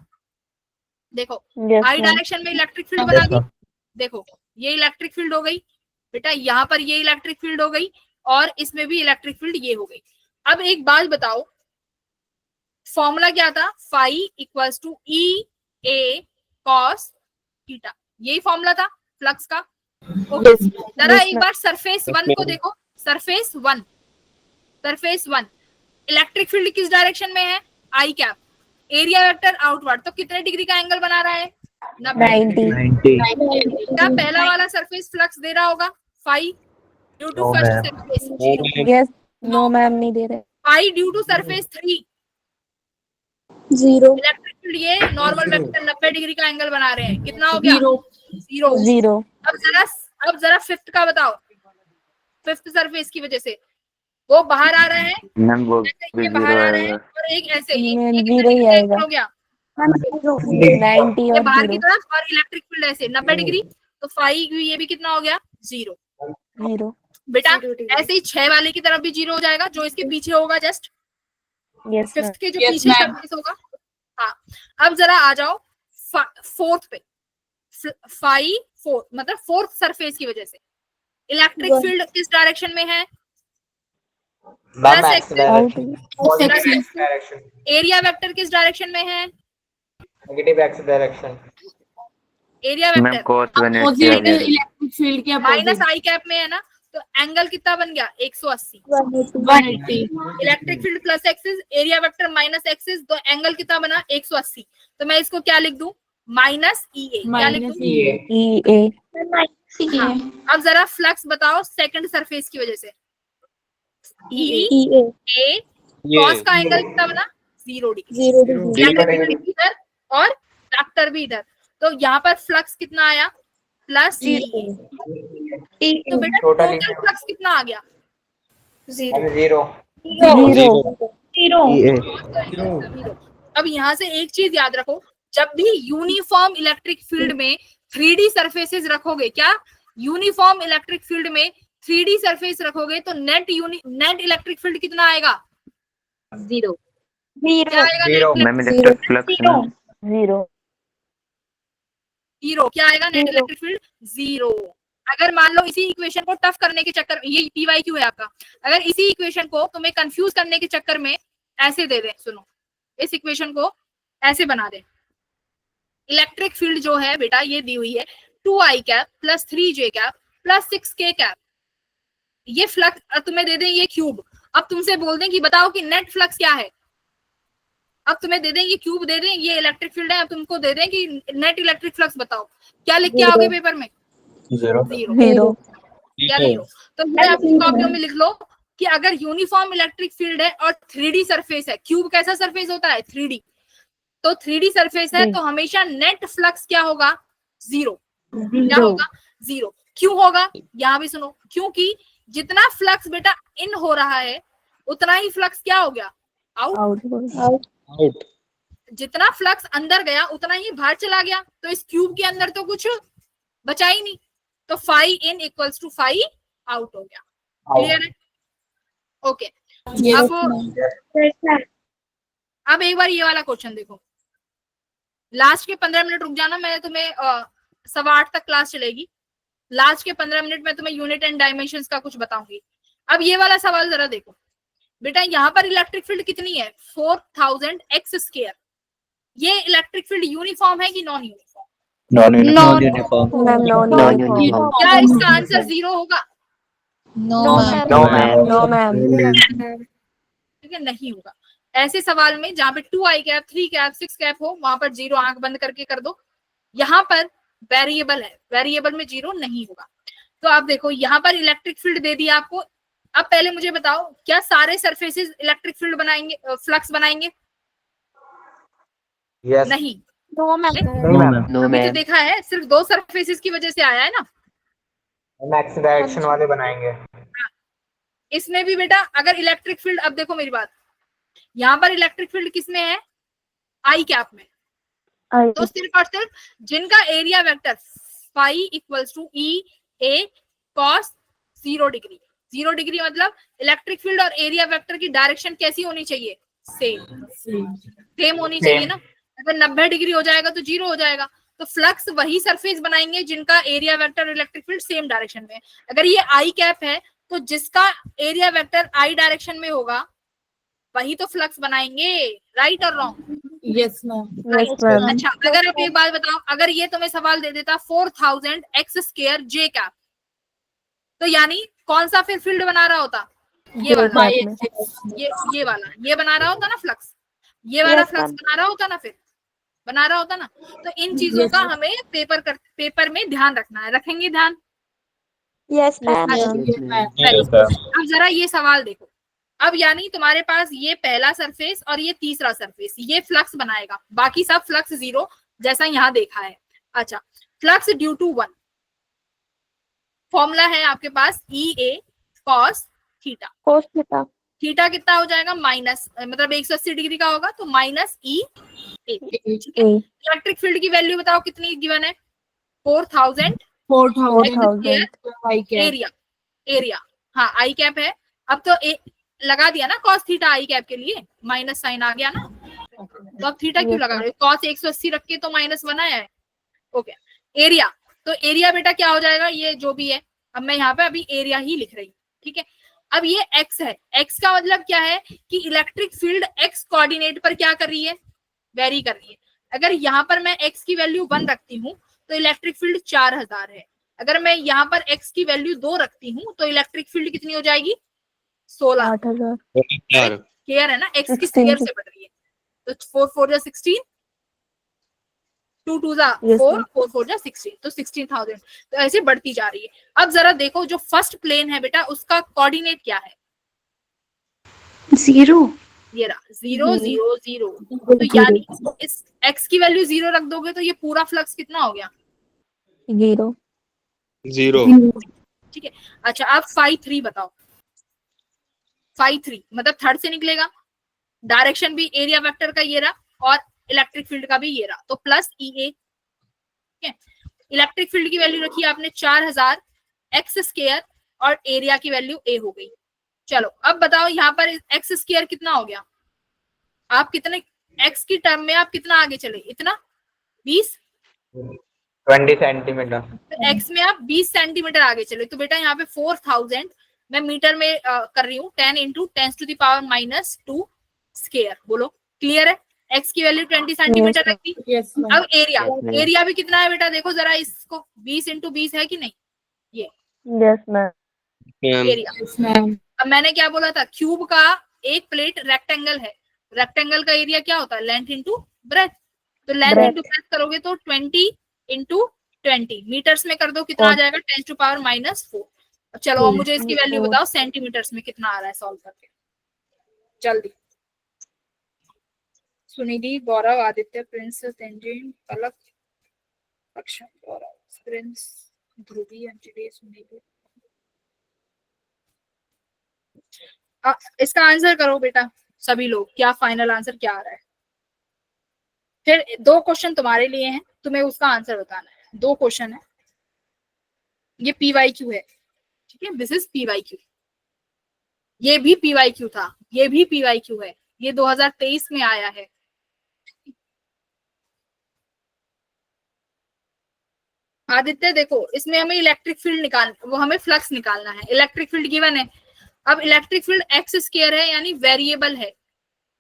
देखो आई डायरेक्शन में इलेक्ट्रिक फील्ड बना दी। देखो ये इलेक्ट्रिक फील्ड हो गई बेटा, यहाँ पर ये इलेक्ट्रिक फील्ड हो गई, और इसमें भी इलेक्ट्रिक फील्ड ये हो गई। अब एक बात बताओ, फॉर्मूला क्या था? Phi equals to E A cos theta, यही फॉर्मूला था फ्लक्स का। ओके, जरा एक बार सरफेस 1 को देखो। सरफेस 1 इलेक्ट्रिक फील्ड किस डायरेक्शन में है? I cap. Area vector outward, तो कितने डिग्री का एंगल बना रहा है? 90। क्या पहला वाला सरफेस फ्लक्स दे रहा होगा phi due to first surface? Yes, no ma'am नहीं दे रहे। Phi due to surface 3 0। Electric field ये नॉर्मल वेक्टर 90 डिग्री का एंगल बना रहे हैं। कितना हो गया? 0। अब जरा फिफ्थ का बताओ। फिफ्थ सरफेस की वजह से वो बाहर आ रहा है, ये बाहर आ रहे हैं, और एक ऐसे ही हो गया 90 ये और बाहर 0 की तरफ, और इलेक्ट्रिक फील्ड ऐसे 90 डिग्री। तो फाइव ये भी कितना हो गया? 0 बेटा। ऐसे ही 6 वाले की तरफ भी 0 हो जाएगा, जो इसके पीछे होगा जस्ट। यस फिफ्थ के जो पीछे सरफेस होगा। हाँ, अब जरा आ जाओ फोर्थ पे। 4 मतलब फोर्थ सरफेस की वजह से इलेक्ट्रिक फील्ड किस डायरेक्शन में है? एरिया वेक्टर किस डायरेक्शन में है? Negative x direction. Area vector electric field के माइनस आई कैप में है ना, तो एंगल कितना बन गया? 180। 180। Electric field plus axis, area vector minus axis, तो एंगल कितना बना? 180। तो मैं इसको क्या लिख दूं? माइनस ई ए। क्या लिख दूं? ई ए। अब जरा फ्लक्स बताओ सेकंड सरफेस की वजह से। ई ए कॉस का एंगल कितना बना? 0 डिग्री। इधर और वेक्टर भी इधर, तो यहाँ पर फ्लक्स कितना आया? प्लस 0। तो बेटा टोटल फ्लक्स कितना आ गया? 0। अब यहाँ से एक चीज याद रखो, जब भी यूनिफॉर्म इलेक्ट्रिक फील्ड में 3D सरफेसेस रखोगे, क्या यूनिफॉर्म इलेक्ट्रिक फील्ड में 3D सरफेस रखोगे, तो नेट इलेक्ट्रिक फील्ड कितना आएगा? 0। क्या आएगा? जीरो। क्या आएगा नेट इलेक्ट्रिक फील्ड? 0। अगर मान लो इसी इक्वेशन को टफ करने के चक्कर में, ये PYQ है आपका, अगर इसी इक्वेशन को तुम्हें कंफ्यूज करने के चक्कर में ऐसे दे दें, सुनो, इस इक्वेशन को ऐसे बना दें। इलेक्ट्रिक फील्ड जो है बेटा ये दी हुई है 2i cap plus 3j cap plus 6k cap. ये फ्लक्स तुम्हें दे दें ये क्यूब। अब तुमसे बोल दें कि बताओ कि नेट फ्लक्स क्या है। अब तुम्हें दे दें ये क्यूब, दे दें ये इलेक्ट्रिक फील्ड है, अब तुमको दे दें कि नेट इलेक्ट्रिक फ्लक्स बताओ, क्या लिख के आओगे पेपर में? 0। क्या लिख लो? तो ये अपनी कॉपियों में लिख लो कि अगर यूनिफॉर्म इलेक्ट्रिक फील्ड है और 3D सरफेस है, क्यूब कैसा सरफेस होता है? 3D। तो 3D सरफेस है तो हमेशा नेट फ्लक्स क्या होगा? 0। क्या होगा? 0। क्यों होगा? यहाँ भी सुनो, क्योंकि जितना फ्लक्स बेटा इन हो रहा है उतना ही फ्लक्स क्या हो गया? आउट। जितना फ्लक्स अंदर गया उतना ही बाहर चला गया, तो इस क्यूब के अंदर तो कुछ बचा ही नहीं, तो phi in equals to phi out हो गया। क्लियर है? ओके। अब एक बार ये वाला क्वेश्चन देखो, लास्ट के 15 मिनट रुक जाना, मैं तुम्हें 8:15 तक क्लास चलेगी, लास्ट के 15 मिनट में तुम्हें यूनिट एंड डायमेंशंस का कुछ बताऊंगी। अब ये वाला सवाल जरा देखो बेटा, यहाँ पर इलेक्ट्रिक फील्ड कितनी है? 4000 x स्क्वायर। ये इलेक्ट्रिक फील्ड यूनिफॉर्म है कि non uniform? Non-uniform. Ma'am non Non-uniform. Uniform. क्या इसका आंसर 0 होगा? No ma'am. No, ma'am. No ma'am. ठीक है, नहीं होगा। ऐसे सवाल में जहां पे 2 आई कैप 3 कैप 6 कैप हो वहां पर 0 आंख बंद करके कर दो। यहाँ पर वेरिएबल है, वेरिएबल में 0 नहीं होगा। तो आप देखो यहाँ पर इलेक्ट्रिक फील्ड दे दिया आपको। अब पहले मुझे बताओ क्या सारे सरफेसेस इलेक्ट्रिक फील्ड बनाएंगे, फ्लक्स बनाएंगे? यस। नहीं, no ma'am. No, ma'am. No, अभी तो ma'am. देखा है सिर्फ 2 सरफेसेस की वजह से आया है ना। हम एक्स डायरेक्शन वाले बनाएंगे। इसमें भी बेटा अगर इलेक्ट्रिक फील्ड, अब देखो मेरी बात, यहाँ पर इलेक्ट्रिक फील्ड किसमें है? आई कैप में। तो सिर्फ और सिर्फ जिनका area vector phi equals to E A cos 0 degree, 0 degree मतलब इलेक्ट्रिक फील्ड और एरिया वेक्टर की डायरेक्शन कैसी होनी चाहिए? सेम होनी चाहिए ना। अगर 90 डिग्री हो जाएगा तो 0 हो जाएगा। तो फ्लक्स वही सरफेस बनाएंगे जिनका एरिया वेक्टर और इलेक्ट्रिक फील्ड सेम डायरेक्शन में है। अगर ये आई कैप है तो जिसका एरिया वेक्टर आई डायरेक्शन में होगा वही तो फ्लक्स बनाएंगे, राइट और रॉन्ग? Yes ma'am. अच्छा, अगर आप एक बात बताओ, अगर ये तुम्हें सवाल दे देता 4000 एक्स स्क्वायर जे कैप, तो यानी कौन सा फिर फील्ड बना रहा होता? ये वाला, ये वाला, ये बना रहा होता ना फ्लक्स, ये वाला फ्लक्स बना रहा होता ना, फिर बना रहा होता ना। तो इन चीजों का हमें पेपर में ध्यान रखना है। रखेंगे ध्यान? Yes ma'am. अब जरा ये सवाल देखो। अब यानी तुम्हारे पास ये पहला सरफेस और ये तीसरा सरफेस, ये फ्लक्स बनाएगा, बाकी सब फ्लक्स 0 जैसा यहाँ देखा है। अच्छा, फ्लक्स ड्यू टू 1 फॉर्मूला है आपके पास E A cos theta. Cos theta. Theta कितना हो जाएगा? माइनस, मतलब 180 डिग्री का होगा तो माइनस ई ए। इलेक्ट्रिक फील्ड की वैल्यू बताओ कितनी गिवन है? 4000 एरिया, एरिया हाँ आई कैप है। अब तो लगा दिया ना कॉस थीटा आई कैप के लिए, माइनस साइन आ गया ना, तो अब थीटा क्यों लगा रहे हो? कॉस 180 रख के तो -1 आया है। ओके, एरिया, तो एरिया बेटा क्या हो जाएगा? ये जो भी है, अब मैं यहाँ पे अभी एरिया ही लिख रही हूँ, ठीक है। अब ये x है, x का मतलब क्या है कि इलेक्ट्रिक फील्ड x कोऑर्डिनेट पर क्या कर रही है? वेरी कर रही है। अगर यहाँ पर मैं x की वैल्यू 1 रखती हूँ तो इलेक्ट्रिक फील्ड 4000 है। अगर मैं यहाँ पर x की वैल्यू 2 रखती हूँ तो इलेक्ट्रिक फील्ड कितनी हो जाएगी? 16। क्लियर है ना? x की स्क्वायर से बढ़ रही है, तो 4 4 16, 2 2 4 4 4 16, तो 16,000। तो ऐसे बढ़ती जा रही है। अब जरा देखो जो फर्स्ट प्लेन है बेटा उसका कोऑर्डिनेट क्या है? 0। ये रहा 0 0 0। तो यानी इस x की वैल्यू 0 रख दोगे तो ये पूरा फ्लक्स कितना हो गया? 0। ठीक है। अच्छा, आप फाई 3 बताओ। फाई 3 मतलब थर्ड से निकलेगा, डायरेक्शन भी एरिया वेक्टर का ये रहा और इलेक्ट्रिक फील्ड का भी ये रहा, तो प्लस ई ए। ठीक है, इलेक्ट्रिक फील्ड की वैल्यू रखी आपने 4000 एक्स स्क्वायर और एरिया की वैल्यू ए हो गई। चलो अब बताओ यहाँ पर एक्स स्क्वायर कितना हो गया? आप कितने एक्स की टर्म में आप कितना आगे चले? इतना 20 सेंटीमीटर। तो एक्स में आप 20 सेंटीमीटर आगे चले। तो बेटा यहाँ पे 4000 मैं मीटर में कर रही हूँ, 10 × 10⁻⁻2 स्क्वायर। बोलो क्लियर है? एक्स की वैल्यू 20 सेंटीमीटर रखी। अब एरिया, एरिया भी कितना है बेटा? देखो जरा इसको, 20 × 20 है कि नहीं? ये यस मैम। एरिया। अब मैंने क्या बोला था? क्यूब का एक प्लेट रेक्टेंगल है, रेक्टेंगल का एरिया क्या होता है? Length into breadth. तो लेंथ इंटू ब्रेथ करोगे तो 20 × 20 मीटर्स में कर दो, कितना आ जाएगा? 10⁻⁻4। चलो अब मुझे इसकी वैल्यू बताओ सेंटीमीटर्स में कितना आ रहा है सॉल्व करके जल्दी। सुनिधि, गौरव, आदित्य, प्रिंस, तेंजिन, पलक, अक्षय, गौरव, प्रिंस, ध्रुवी, अंजलि, सुनिधि। इसका आंसर करो बेटा सभी लोग, क्या फाइनल आंसर क्या आ रहा है? फिर 2 क्वेश्चन तुम्हारे लिए हैं, तुम्हें उसका आंसर बताना है। 2 क्वेश्चन है, ये PYQ है, ठीक है, दिस इज PYQ। ये भी PYQ था, ये भी PYQ है, ये 2023 में आया है। आदित्य देखो, इसमें हमें इलेक्ट्रिक फील्ड वो हमें फ्लक्स निकालना है। इलेक्ट्रिक फील्ड गिवन है। अब इलेक्ट्रिक फील्ड एक्स स्क्वायर है यानी वेरिएबल है,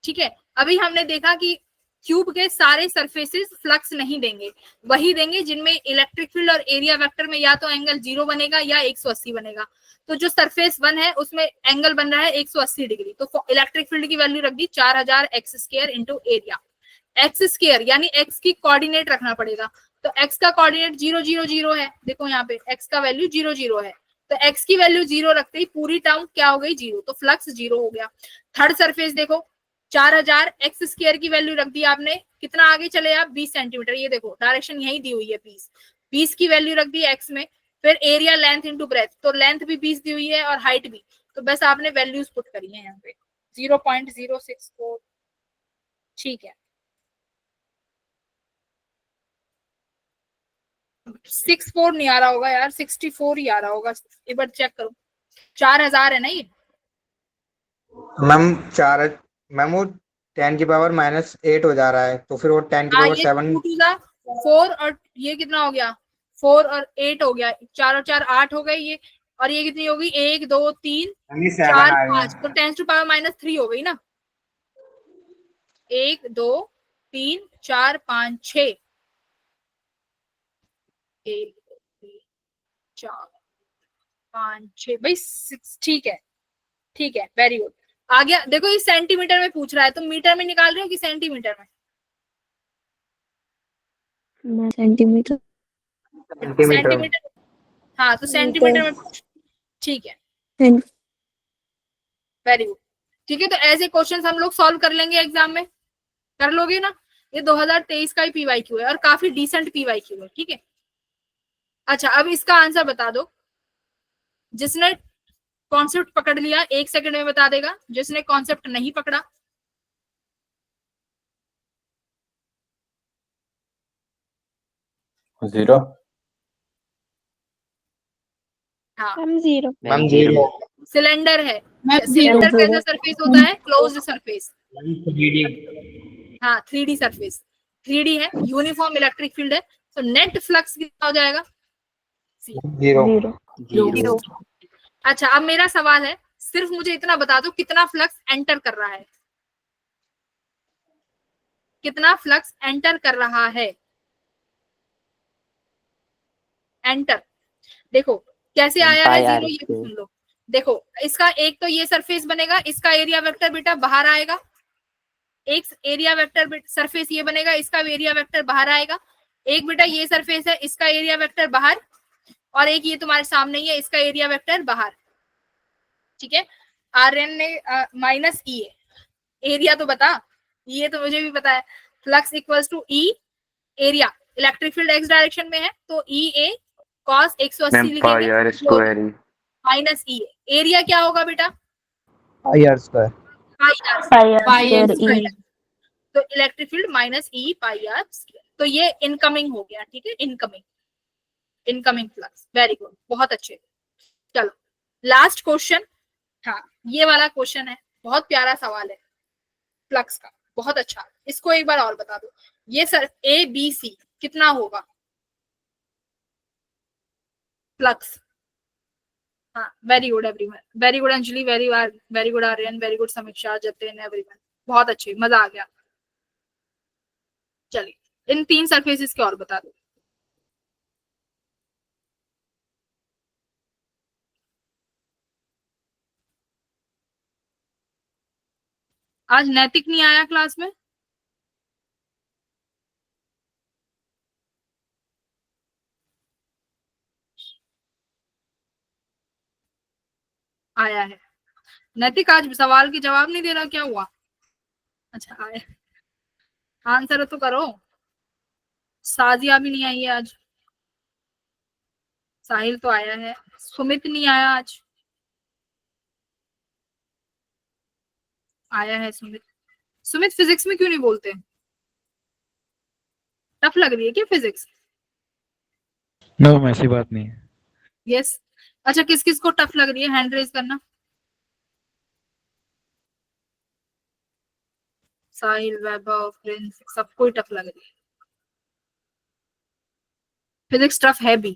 ठीक है। अभी हमने देखा कि क्यूब के सारे सरफेसेस फ्लक्स नहीं देंगे, वही देंगे जिनमें इलेक्ट्रिक फील्ड और एरिया वेक्टर में या तो एंगल 0 बनेगा या 180 बनेगा। तो जो सरफेस 1 है उसमें एंगल बन रहा है 180 डिग्री, तो इलेक्ट्रिक फील्ड की वैल्यू रख दी 4000 x square into area. X square यानी एक्स की कोऑर्डिनेट रखना पड़ेगा, तो एक्स का कोऑर्डिनेट 0 0 0 है, देखो यहाँ पे एक्स का वैल्यू 0 0 है, तो एक्स की वैल्यू 0 रखते ही पूरी टर्म क्या हो गई 0, तो फ्लक्स 0 हो गया। थर्ड सरफेस देखो 4000 एक्स स्क्वायर की वैल्यू रख दी आपने, कितना आगे चले आप 20 सेंटीमीटर, ये देखो डायरेक्शन यही दी हुई है 20 की वैल्यू रख दी एक्स में। फिर एरिया लेंथ इंटू ब्रेथ, तो लेंथ भी 20 दी हुई है और हाइट भी, तो बस आपने वैल्यूज पुट करी है यहाँ पे 0.064, ठीक है। 64 नहीं आ रहा होगा यार, 64 ही आ रहा होगा, एक बार चेक करो। 4000 है ना ये, मैम वो 10 की पावर -8 हो जा रहा है, तो फिर वो 10 की पावर 7। 4 और ये कितना हो गया 4 और 8 हो गया, 4 और 4 8 हो गई ये, और ये कितनी होगी 1 2 3 4 5, तो 10 टू पावर -3 हो गई ना। 1 2 3 4 5 6, 1 2 3 4 5 6 भाई 6, ठीक है ठीक है, वेरी गुड। आ गया, देखो ये सेंटीमीटर में पूछ रहा है, तुम मीटर में निकाल रहे हो कि सेंटीमीटर में? सेंटीमीटर। सेंटीमीटर, हाँ तो सेंटीमीटर में पूछ, ठीक है वेरी गुड, ठीक है। तो ऐसे क्वेश्चंस हम लोग सॉल्व कर लेंगे एग्जाम में, कर लोगे ना? ये 2023 का ही पीवाईक्यू है और काफी डिसेंट पीवाईक्यू है, ठीक है। अच्छा अब इसका आंसर बता दो, जिसने कॉन्सेप्ट पकड़ लिया 1 सेकंड में बता देगा, जिसने कॉन्सेप्ट नहीं पकड़ा 0। हाँ मैम 0। मैम 0। सिलेंडर है, zero. सिलेंडर कैसा सरफेस होता है? Closed surface, 3D। हाँ 3D सरफेस, 3D है, यूनिफॉर्म इलेक्ट्रिक फील्ड है, तो नेट फ्लक्स कितना हो जाएगा? 0। अच्छा अब मेरा सवाल है, सिर्फ मुझे इतना बता दो कितना फ्लक्स एंटर कर रहा है, कितना फ्लक्स एंटर कर रहा है? एंटर, देखो कैसे आया है 0, ये भी सुन लो। देखो इसका एक तो ये सरफेस बनेगा, इसका एरिया वेक्टर बेटा बाहर आएगा, एक एरिया वेक्टर सरफेस ये बनेगा, इसका एरिया वेक्टर बाहर आएगा। एक बेटा ये सरफेस है, इसका एरिया वेक्टर बाहर, और एक ये तुम्हारे सामने ही है, इसका एरिया वेक्टर बाहर, ठीक है। Rn ने -E है, एरिया तो बता, ये तो मुझे भी पता है, flux equals to E area, electric field X direction में है तो ई ए cos 180 लिखेंगे -E, एरिया क्या होगा बेटा? IR²। पाई तो इलेक्ट्रिक फील्ड -E πr², तो ये इनकमिंग हो गया, ठीक है, इनकमिंग फ्लक्स, वेरी गुड, बहुत अच्छे। चलो लास्ट क्वेश्चन, हाँ ये वाला क्वेश्चन है, बहुत प्यारा सवाल है फ्लक्स का, बहुत अच्छा, इसको एक बार और बता दो। ये सर ABC कितना होगा फ्लक्स? हाँ very good everyone, very good Anjali, very good Aryan, very good Samiksha, Jatin, everyone, बहुत अच्छे, मजा आ गया। चलिए इन 3 सरफेसेस के और बता दो। आज नैतिक नहीं आया क्लास में? आया है नैतिक, आज सवाल के जवाब नहीं दे रहा, क्या हुआ? अच्छा आया, आंसर तो करो। साजिया भी नहीं आई है आज, साहिल तो आया है, सुमित नहीं आया आज, आया है सुमित। सुमित फिजिक्स में क्यों नहीं बोलते? टफ लग रही है क्या फिजिक्स? नो ऐसी बात नहीं है। यस अच्छा, किस किस को टफ लग रही है, हैंड रेज करना। साहिल, वैभव, प्रिंस, सबको ही टफ लग रही है फिजिक्स, टफ है भी,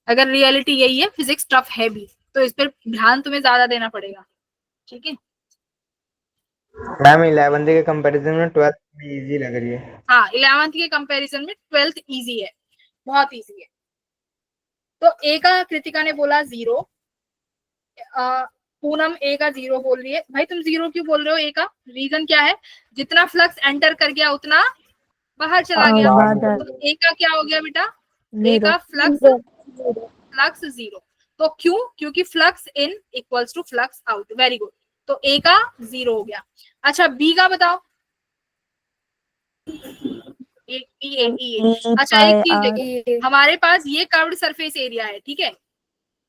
अगर रियलिटी यही है फिजिक्स टफ है भी, तो इस पर ध्यान तुम्हें ज्यादा देना पड़ेगा, ठीक है। मैम 11th के कंपैरिजन में 12th भी इजी लग रही है। हाँ 11th के कंपैरिजन में 12th इजी है, बहुत इजी है। तो ए का कृतिका ने बोला 0, पूनम ए का 0 बोल रही है। भाई तुम 0 क्यों बोल रहे हो? ए का रीजन क्या है? जितना फ्लक्स एंटर कर गया उतना बाहर चला गया। तो ए का क्या हो गया बेटा? ए का फ्लक्स 0। तो क्यों? क्योंकि flux in equals to flux out. Very good. तो ए का 0 हो गया। अच्छा बी का बताओ। अच्छा एक चीज देखो, हमारे पास ये कर्व्ड सरफेस एरिया है, ठीक है।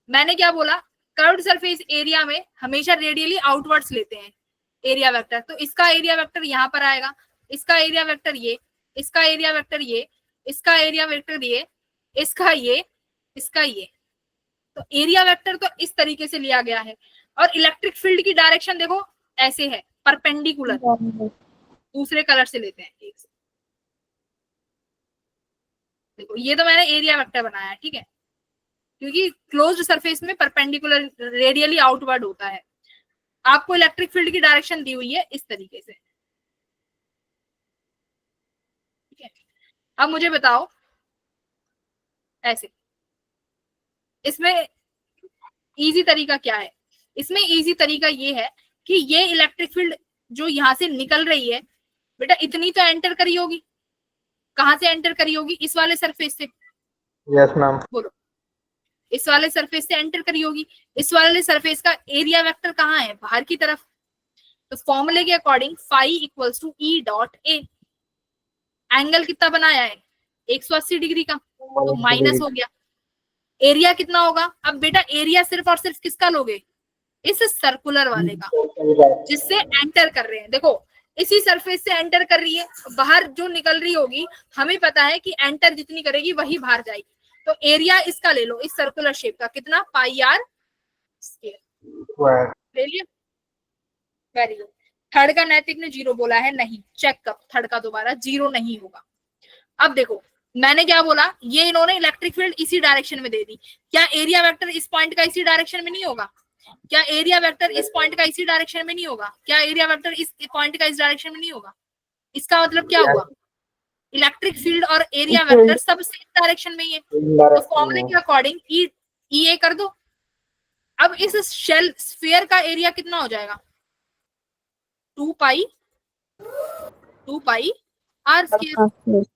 मैंने क्या बोला? कर्व्ड सरफेस एरिया में हमेशा रेडियली आउटवर्ड्स लेते हैं एरिया वेक्टर। तो इसका एरिया वेक्टर यहाँ पर आएगा, इसका एरिया वेक्टर ये, इसका एरिया वेक्टर ये, इसका एरिया वेक्टर ये, इसका ये, इसका ये। तो एरिया वेक्टर तो इस तरीके से लिया गया है। और इलेक्ट्रिक फील्ड की डायरेक्शन देखो ऐसे है, परपेंडिकुलर। दूसरे कलर से लेते हैं, एक से। देखो ये तो मैंने एरिया वेक्टर बनाया है, ठीक है, क्योंकि क्लोज्ड सरफेस में परपेंडिकुलर रेडियली आउटवर्ड होता है। आपको इलेक्ट्रिक फील्ड की डायरेक्शन दी हुई है इस तरीके से, ठीक है। अब मुझे बताओ ऐसे, इसमें इजी तरीका क्या है? इसमें इजी तरीका ये है कि ये इलेक्ट्रिक फील्ड जो यहां से निकल रही है बेटा, इतनी तो एंटर करी होगी। कहां से एंटर करी होगी? इस वाले सरफेस से। Yes ma'am. बोलो, इस वाले सरफेस से एंटर करी होगी। इस वाले सरफेस का एरिया वेक्टर कहाँ है? बाहर की तरफ। तो फॉर्मूले के according phi equals to E dot A. Angle कितना बनाया है? 180 डिग्री का, तो माइनस हो गया। एरिया कितना होगा? अब बेटा एरिया सिर्फ और सिर्फ किसका लोगे? इस सर्कुलर वाले का, जिससे एंटर कर रहे हैं। देखो इसी सरफेस से एंटर कर रही है, बाहर जो निकल रही होगी हमें पता है कि एंटर जितनी करेगी वही बाहर जाएगी। तो एरिया इसका ले लो, इस सर्कुलर शेप का, कितना? पाई आर स्क्वायर ले लिया। Very good. थर्ड का नैतिक ने 0 बोला है, नहीं। चेक कर थर्ड का दोबारा, 0 नहीं होगा। अब देखो मैंने क्या बोला, ये इन्होंने इलेक्ट्रिक फील्ड इसी डायरेक्शन में दे दी। क्या एरिया वेक्टर इस पॉइंट का इसी डायरेक्शन में नहीं होगा? क्या एरिया वेक्टर इस पॉइंट का इसी डायरेक्शन में नहीं होगा? क्या एरिया वेक्टर इस पॉइंट का इस डायरेक्शन में नहीं होगा? इसका मतलब क्या हुआ? इलेक्ट्रिक फील्ड और एरिया वेक्टर सब सेम डायरेक्शन में ही है। तो फॉर्मूले के अकॉर्डिंग ई ए कर दो। अब इस शेल स्फीयर का एरिया कितना हो जाएगा? 2 पाई आर स्क्वायर।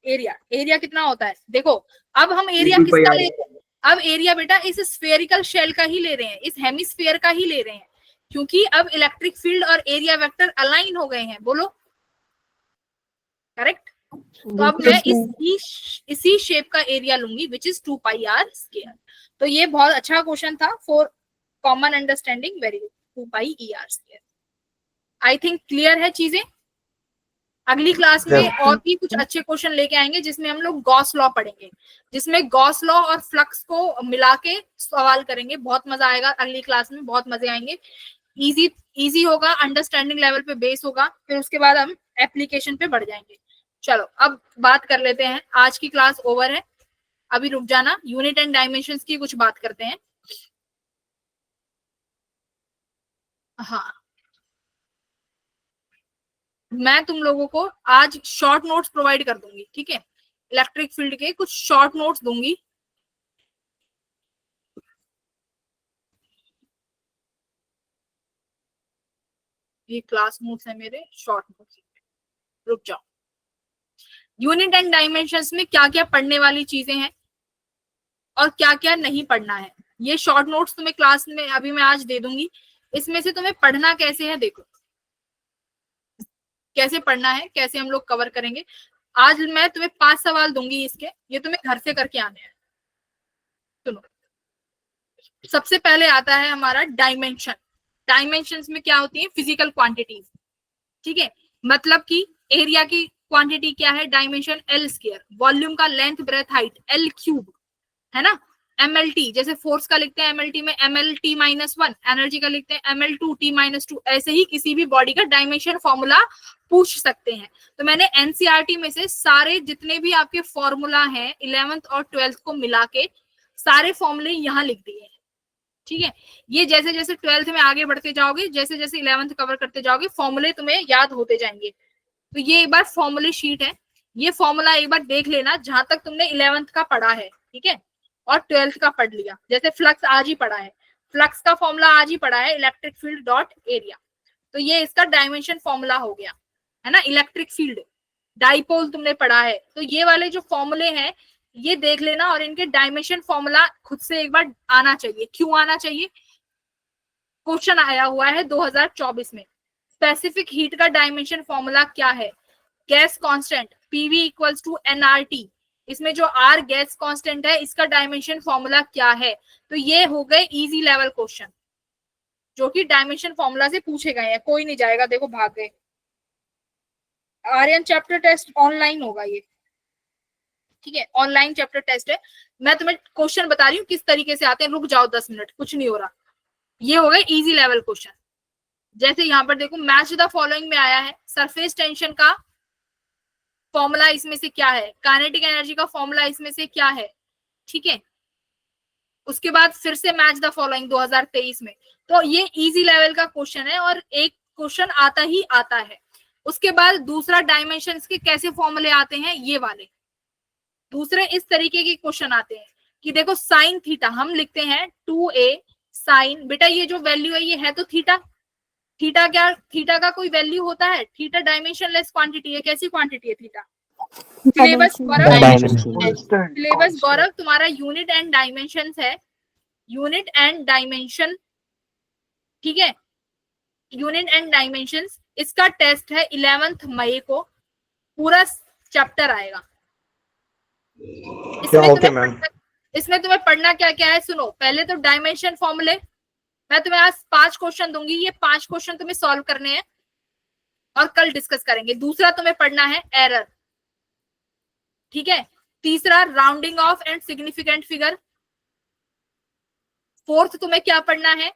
एरिया कितना होता है? देखो अब हम एरिया किसका ले रहे हैं? अब एरिया बेटा इस स्फेरिकल शेल का ही ले रहे हैं, इस हेमिस्फीयर का ही ले रहे हैं, क्योंकि अब इलेक्ट्रिक फील्ड और एरिया वेक्टर अलाइन हो गए हैं। बोलो करेक्ट। तो अब मैं इसी शेप का एरिया लूंगी, which is 2 pi R square. तो ये बहुत अच्छा क्वेश्चन था for common understanding. Very good. 2 pi E R square. I think clear है चीजें। अगली क्लास में और भी कुछ अच्छे क्वेश्चन लेके आएंगे, जिसमें हम लोग गॉस लॉ पढ़ेंगे, जिसमें गॉस लॉ और फ्लक्स को मिला के सवाल करेंगे। बहुत मजा आएगा अगली क्लास में, बहुत मजे आएंगे। इजी होगा, अंडरस्टैंडिंग लेवल पे बेस होगा, फिर उसके बाद हम एप्लीकेशन पे बढ़ जाएंगे। चलो अब बात कर लेते हैं। आज की क्लास ओवर है, अभी रुक जाना, यूनिट एंड डायमेंशंस की कुछ बात करते हैं। हाँ, मैं तुम लोगों को आज शॉर्ट नोट्स प्रोवाइड कर दूंगी, ठीक है। इलेक्ट्रिक फील्ड के कुछ शॉर्ट नोट्स दूंगी। ये क्लास नोट्स है मेरे, शॉर्ट नोट्स। रुक जाओ। यूनिट एंड डायमेंशंस में क्या क्या पढ़ने वाली चीजें हैं और क्या क्या नहीं पढ़ना है, ये शॉर्ट नोट्स तुम्हें क्लास में अभी मैं आज दे दूंगी। इसमें से तुम्हें पढ़ना कैसे है, देखो कैसे पढ़ना है, कैसे हम लोग कवर करेंगे। आज मैं तुम्हें 5 सवाल दूंगी इसके, ये तुम्हें घर से करके आने हैं। सुनो, सबसे पहले आता है हमारा डायमेंशन। डायमेंशंस में क्या होती है? फिजिकल क्वांटिटीज, ठीक है। मतलब कि एरिया की क्वांटिटी क्या है? Dimension L square. वॉल्यूम का length breadth height L cube, है ना। एमएलटी, जैसे फोर्स का लिखते हैं एमएलटी में एमएलटी -1, एनर्जी का लिखते हैं ML2 T-2। ऐसे ही किसी भी बॉडी का डायमेंशन फॉर्मूला पूछ सकते हैं। तो मैंने एनसीईआरटी में से सारे जितने भी आपके फॉर्मूला हैं 11th और 12th को मिला के सारे फॉर्मूले यहाँ लिख दिए हैं, ठीक है, ये जैसे जैसे 12th में आगे बढ़ते जाओगे, जैसे जैसे 11th कवर करते जाओगे, फॉर्मूले तुम्हें याद होते जाएंगे। तो ये एक बार फॉर्मूले शीट है, ये फॉर्मूला एक बार देख लेना जहां तक तुमने 11th का पढ़ा है, ठीक है, और 12th का पढ़ लिया। जैसे फ्लक्स आज ही पढ़ा है, फ्लक्स का फॉर्मूला आज ही पढ़ा है, इलेक्ट्रिक फील्ड डॉट एरिया, तो ये इसका डायमेंशन फॉर्मूला हो गया, है ना। इलेक्ट्रिक फील्ड, डाइपोल तुमने पढ़ा है, तो ये वाले जो फॉर्मूले हैं ये देख लेना, और इनके डायमेंशन फॉर्मूला खुद से एक बार आना चाहिए। क्यों आना चाहिए? क्वेश्चन आया हुआ है 2024 में, स्पेसिफिक हीट का डायमेंशन फॉर्मूला क्या है? Gas constant PV equals to NRT, इसमें जो आर गैस कांस्टेंट है इसका डायमेंशन फॉर्मूला क्या है? तो ये हो गए इजी लेवल क्वेश्चन जो कि डायमेंशन फॉर्मूला से पूछे गए हैं। कोई नहीं जाएगा, देखो भाग गए। आर्यन चैप्टर टेस्ट ऑनलाइन होगा ये, ठीक है, ऑनलाइन चैप्टर टेस्ट है। मैं तुम्हें क्वेश्चन बता रही हूँ किस तरीके से आते हैं, रुक जाओ 10 मिनट, कुछ नहीं हो रहा। ये हो गए इजी लेवल क्वेश्चन। जैसे यहाँ पर देखो मैच द फॉलोइंग में आया है, सरफेस टेंशन का फॉर्मूला इसमें से क्या है, काइनेटिक एनर्जी का फॉर्मूला इसमें से क्या है, ठीक है। उसके बाद फिर से मैच द फॉलोइंग 2023 में, तो ये इजी लेवल का क्वेश्चन है और एक क्वेश्चन आता ही आता है। उसके बाद दूसरा डायमेंशंस के कैसे फॉर्मूले आते हैं, ये वाले दूसरे इस तरीके के क्वेश्चन आते हैं कि देखो साइन थीटा हम लिखते हैं 2a साइन, बेटा ये जो वैल्यू है ये है तो थीटा, थीटा क्या, थीटा का कोई वैल्यू होता है? थीटा डायमेंशनलेस क्वांटिटी है। कैसी क्वांटिटी है थीटा? सिलेबस गौरव तुम्हारा यूनिट एंड डायमेंशंस है, यूनिट एंड डायमेंशन, ठीक है, यूनिट एंड डायमेंशंस। इसका टेस्ट है 11 मई को, पूरा चैप्टर आएगा। इसमें तुम्हें पढ़ना क्या क्या है सुनो। पहले तो डायमेंशन फॉर्मूले, मैं तुम्हें आज 5 क्वेश्चन दूंगी, ये 5 क्वेश्चन तुम्हें सॉल्व करने हैं और कल डिस्कस करेंगे। दूसरा तुम्हें पढ़ना है एरर, ठीक है। तीसरा rounding off and significant figure. Fourth तुम्हें क्या पढ़ना है?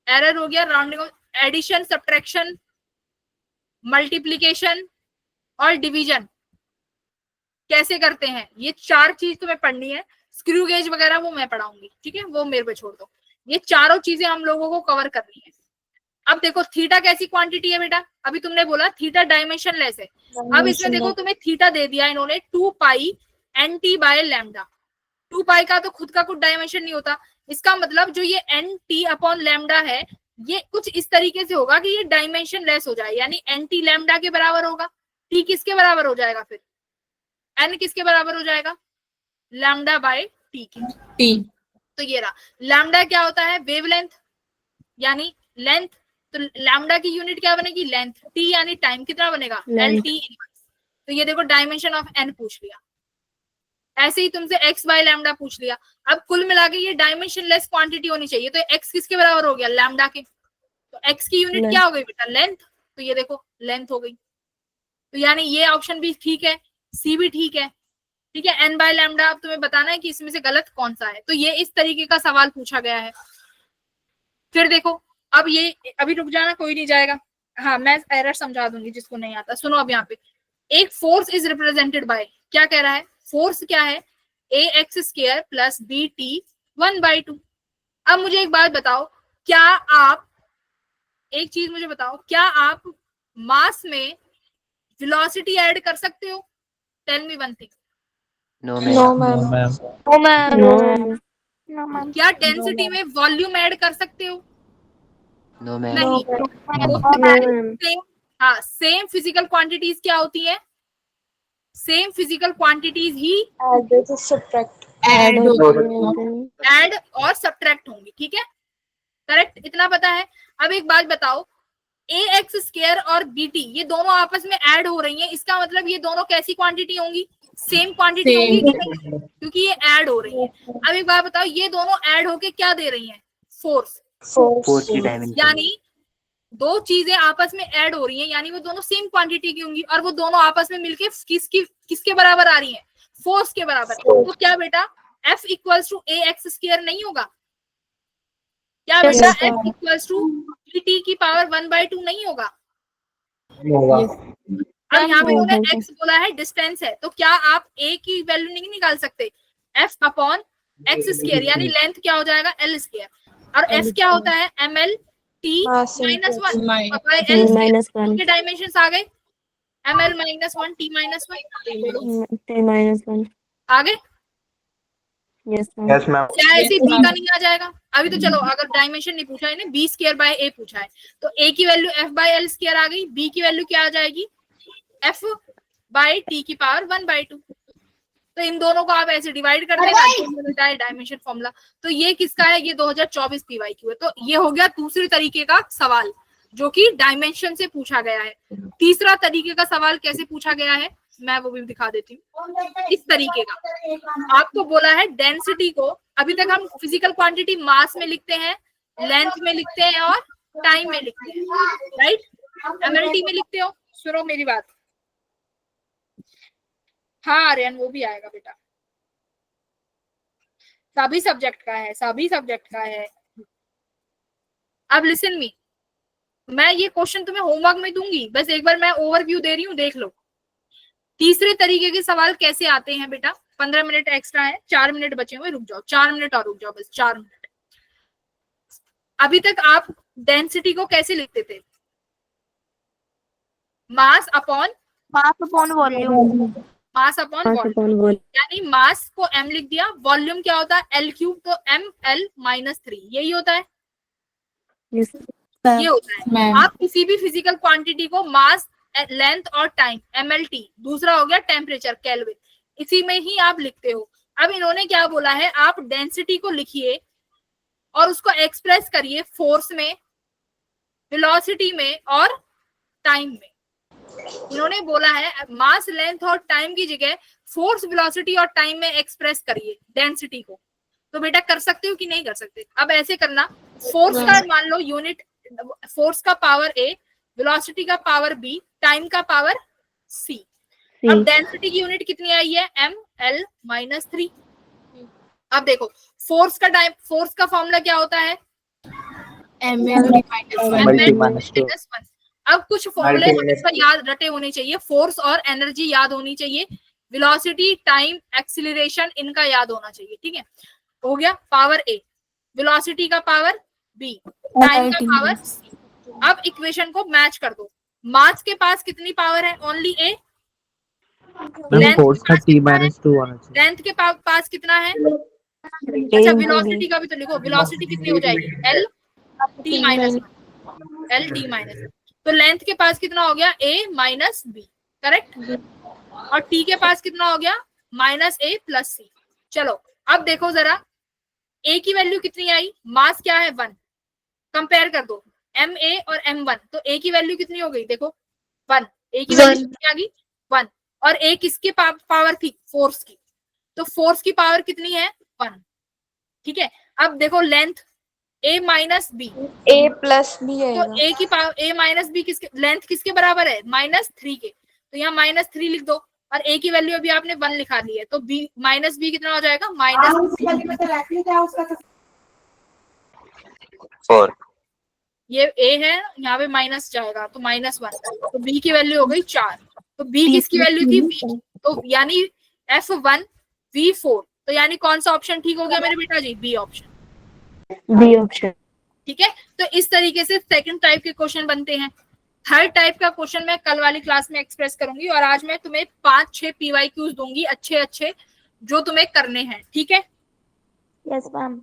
एरर हो गया, rounding off, addition, subtraction, multiplication और डिवीजन कैसे करते हैं, ये 4 चीज तुम्हें पढ़नी है। स्क्रू गेज वगैरह वो मैं पढ़ाऊंगी, ठीक है, वो मेरे पे छोड़ दो। ये चारों चीजें हम लोगों को कवर करनी है। अब देखो थीटा कैसी क्वांटिटी है बेटा, अभी तुमने बोला थीटा डायमेंशनलेस है। अब इसमें देखो तुम्हें थीटा दे दिया इन्होंने 2 पाई nt बाय लैम्डा। 2 पाई का तो खुद का कुछ डायमेंशन नहीं होता, इसका मतलब जो ये nt अपॉन लैम्डा है ये कुछ इस तरीके से होगा कि ये डायमेंशन लेस हो जाए, यानी nt लैम्डा के बराबर होगा। t किसके बराबर हो जाएगा? फिर n किसके बराबर हो जाएगा? लैम्डा बाय t के। तो ये रहा, लैम्डा क्या होता है? वेवलेंथ यानी लेंथ, तो लैम्डा की यूनिट क्या बनेगी? लेंथ। t यानी टाइम, कितना बनेगा? lt inverse. तो ये देखो डायमेंशन ऑफ n पूछ लिया। ऐसे ही तुमसे x बाय लैम्डा पूछ लिया। अब कुल मिला के ये डायमेंशन लेस क्वांटिटी होनी चाहिए, तो x किसके बराबर हो गया? लैम्डा के। तो x की यूनिट क्या हो गई बेटा? लेंथ। तो ये देखो लेंथ हो गई, तो यानी ये ऑप्शन भी ठीक है, सी भी ठीक है, ठीक है। n बाय लैम्डा, अब तुम्हें बताना है कि इसमें से गलत कौन सा है। तो ये इस तरीके का सवाल पूछा गया है। फिर देखो, अब ये अभी रुक जाना, कोई नहीं जाएगा, हाँ मैं एरर समझा दूंगी जिसको नहीं आता। सुनो, अब यहाँ पे एक फोर्स इज रिप्रेजेंटेड बाय, क्या कह रहा है? फोर्स क्या है? ax² plus bt 1/2। अब मुझे एक बात बताओ, क्या आप, एक चीज मुझे बताओ, क्या आप मास में वेलोसिटी ऐड कर सकते हो? Tell me one thing. No, No, ma'am. ma'am. No, ma'am. No, ma'am. No, ma'am. क्या डेंसिटी में वॉल्यूम ऐड कर सकते हो? No, ma'am. नहीं। No, तो ma'am. हाँ, सेम फिजिकल क्वांटिटीज क्या होती है? सेम फिजिकल क्वांटिटीज ही Add ऐड और सब्ट्रैक्ट होंगी, ठीक है, करेक्ट, इतना पता है। अब एक बात बताओ, ax² और bt ये दोनों आपस में ऐड हो रही हैं, इसका मतलब ये दोनों कैसी क्वांटिटी होंगी? सेम क्वांटिटी होंगी, क्योंकि ये ऐड हो रही है। अब एक बात बताओ, ये दोनों ऐड होके क्या दे रही हैं? फोर्स। Force की dimension. यानी दो चीजें आपस में ऐड हो रही हैं, यानी वो दोनों सेम क्वांटिटी की होंगी, और वो दोनों आपस में मिलके किसके बराबर आ रही हैं? फोर्स के बराबर। तो क्या बेटा F इक्वल्स टू ax² नहीं होगा? क्या बेटा F इक्वल्स टू bt की पावर 1/2 नहीं होगा? अब यहाँ पे उन्होंने x बोला है, डिस्टेंस है, तो क्या आप a की वैल्यू नहीं निकाल सकते? F अपॉन एक्स स्क्वायर यानी लेंथ क्या हो जाएगा एल स्क्वायर, और एफ क्या होता है M L T Mass minus into one माइ- बाय एल -1 के डायमेंशंस आ गए, एम एल -1 टी -1 t -1 आगे। yes ma'am yes ma'am. क्या ऐसे Yes, बी ma'am. का नहीं आ जाएगा? अभी तो चलो अगर डायमेंशन नहीं पूछा है बी स्क्वायर बाय ए पूछा है तो ए की value F by L square आ गई, बी की वैल्यू क्या आ जाएगी एफ बाय टी की पावर 1/2। तो इन दोनों को आप ऐसे डिवाइड कर देना, मिलता है डायमेंशन फॉर्मूला। तो ये किसका है? ये 2024 पीवाईक्यू है। तो ये हो गया दूसरे तरीके का सवाल जो कि डायमेंशन से पूछा गया है। तीसरा तरीके का सवाल कैसे पूछा गया है मैं वो भी दिखा देती हूँ। इस तरीके का आपको बोला है डेंसिटी को, अभी तक हम फिजिकल क्वांटिटी मास में लिखते हैं, लेंथ में लिखते हैं और टाइम में लिखते हैं, राइट? एमएलटी में लिखते हो। सुनो मेरी बात, हाँ आर्यन वो भी आएगा बेटा, सभी सब्जेक्ट का है, सभी सब्जेक्ट का है। अब लिसन मी, मैं ये क्वेश्चन तुम्हें होमवर्क में दूंगी, बस एक बार मैं ओवरव्यू दे रही हूँ, देख लो। तीसरे तरीके के सवाल कैसे आते हैं बेटा? 15 मिनट एक्स्ट्रा है, 4 मिनट बचे हुए, रुक जाओ 4 मिनट और रुक जाओ, बस 4 मिनट। अभी तक आप डेंसिटी को कैसे लिखते थे? Mass upon volume. Mass upon volume, यानी मास को m लिख दिया, वॉल्यूम क्या होता है l क्यूब, तो ml-3 यही होता है, yes ये होता है। मैम आप किसी भी फिजिकल क्वांटिटी को मास, लेंथ और टाइम mlt, दूसरा हो गया टेम्परेचर केल्विन, इसी में ही आप लिखते हो। अब इन्होंने क्या बोला है, आप डेंसिटी को लिखिए और उसको एक्सप्रेस करिए फोर्स में, वेलोसिटी में और टाइम में। इन्होंने बोला है मास, लेंथ और टाइम की जगह फोर्स, वेलोसिटी और टाइम में एक्सप्रेस करिए डेंसिटी को। तो बेटा कर सकते हो कि नहीं कर सकते? अब ऐसे करना, फोर्स का मान लो यूनिट, फोर्स का पावर a, वेलोसिटी का पावर b, टाइम का पावर c। अब डेंसिटी की यूनिट कितनी आई है? ml-3। अब देखो फोर्स का फॉर्मूला क्या होता है? ml -1। अब कुछ फॉर्मूले याद रटे होने चाहिए, फोर्स और एनर्जी याद होनी चाहिए, वेलोसिटी, टाइम, एक्सीलरेशन इनका याद होना चाहिए, ठीक है? हो गया पावर a, वेलोसिटी का पावर b, टाइम का पावर c। अब इक्वेशन को मैच कर दो। मास के पास कितनी पावर है? Only a। लेंथ फोर्स का t -2 होना चाहिए। लेंथ के पास कितना है? अच्छा वेलोसिटी का भी तो लिखो, वेलोसिटी कितनी हो जाएगी? l t -1। तो लेंथ के पास कितना हो गया? a minus b, correct? और t के पास कितना हो गया? -a + c। चलो अब देखो जरा, a की वैल्यू कितनी आई? मास क्या है? 1। कंपेयर कर दो ma और m1, तो a की वैल्यू कितनी हो गई? देखो 1, a की वैल्यू कितनी आ गई? 1। और a किसकी पावर थी? फोर्स की, तो फोर्स की पावर कितनी है? 1, ठीक है? अब देखो length a - b, A plus B तो आएगा. a की पावर a - b किसके, लेंथ किसके बराबर है? -3 के, तो यहाँ -3 लिख दो। और a की वैल्यू अभी आपने 1 लिखा ली है, तो b -b कितना हो जाएगा? फोर। ये a है, यहाँ पे माइनस जाएगा तो -1, तो b की वैल्यू हो गई 4। तो b किसकी वैल्यू थी? b की, तो यानी f1 v4, तो यानी कौन सा ऑप्शन ठीक हो गया मेरे बेटा जी? B option, B option. ठीक है? तो इस तरीके से सेकंड टाइप के क्वेश्चन बनते हैं। थर्ड टाइप का क्वेश्चन मैं कल वाली क्लास में एक्सप्रेस करूंगी, और आज मैं तुम्हें 5-6 PYQs दूंगी अच्छे जो तुम्हें करने हैं, ठीक है? Yes ma'am.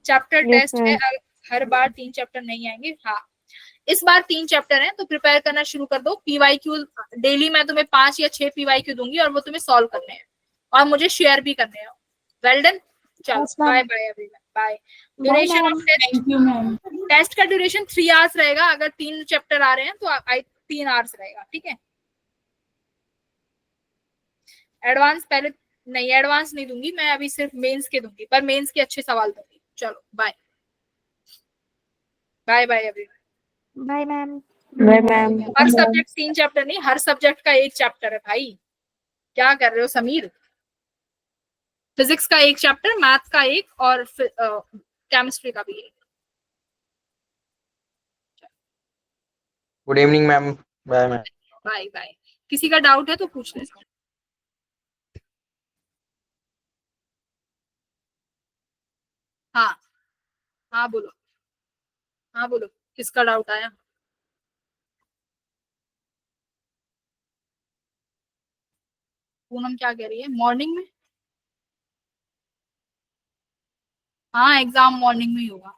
Chapter Yes, test है, हर बार 3 चैप्टर नहीं आएंगे, हाँ इस बार 3 चैप्टर हैं, तो प्रिपेयर करना शुरू कर दो। PYQ डेली मैं तुम्हें 5 या 6 PYQ दूंगी और वो तुम्हें सॉल्व करने हैं और मुझे शेयर भी करने हैं। वेल डन, चलो Yes, ma'am. Bye bye everyone, bye. Duration of test, thank you ma'am. Test का ड्यूरेशन 3 आवर्स रहेगा, अगर 3 चैप्टर आ रहे हैं तो 3 आवर्स रहेगा, ठीक है? एडवांस पहले नहीं, एडवांस नहीं दूंगी मैं, अभी सिर्फ मेंस के दूंगी, पर मेंस के अच्छे सवाल दूंगी। चलो bye bye bye everyone. Bye ma'am. Bye ma'am. हर सब्जेक्ट 3 चैप्टर नहीं, हर सब्जेक्ट का 1 चैप्टर है भाई, क्या कर रहे हो समीर? फिजिक्स का 1 चैप्टर, मैथ का 1 और केमिस्ट्री का भी 1। Good evening ma'am, bye ma'am. Bye bye. किसी का डाउट है तो पूछ लेना। हाँ हाँ बोलो, हाँ बोलो, किसका डाउट आया? पूनम क्या कह रही है, मॉर्निंग में? हाँ एग्जाम मॉर्निंग में ही होगा।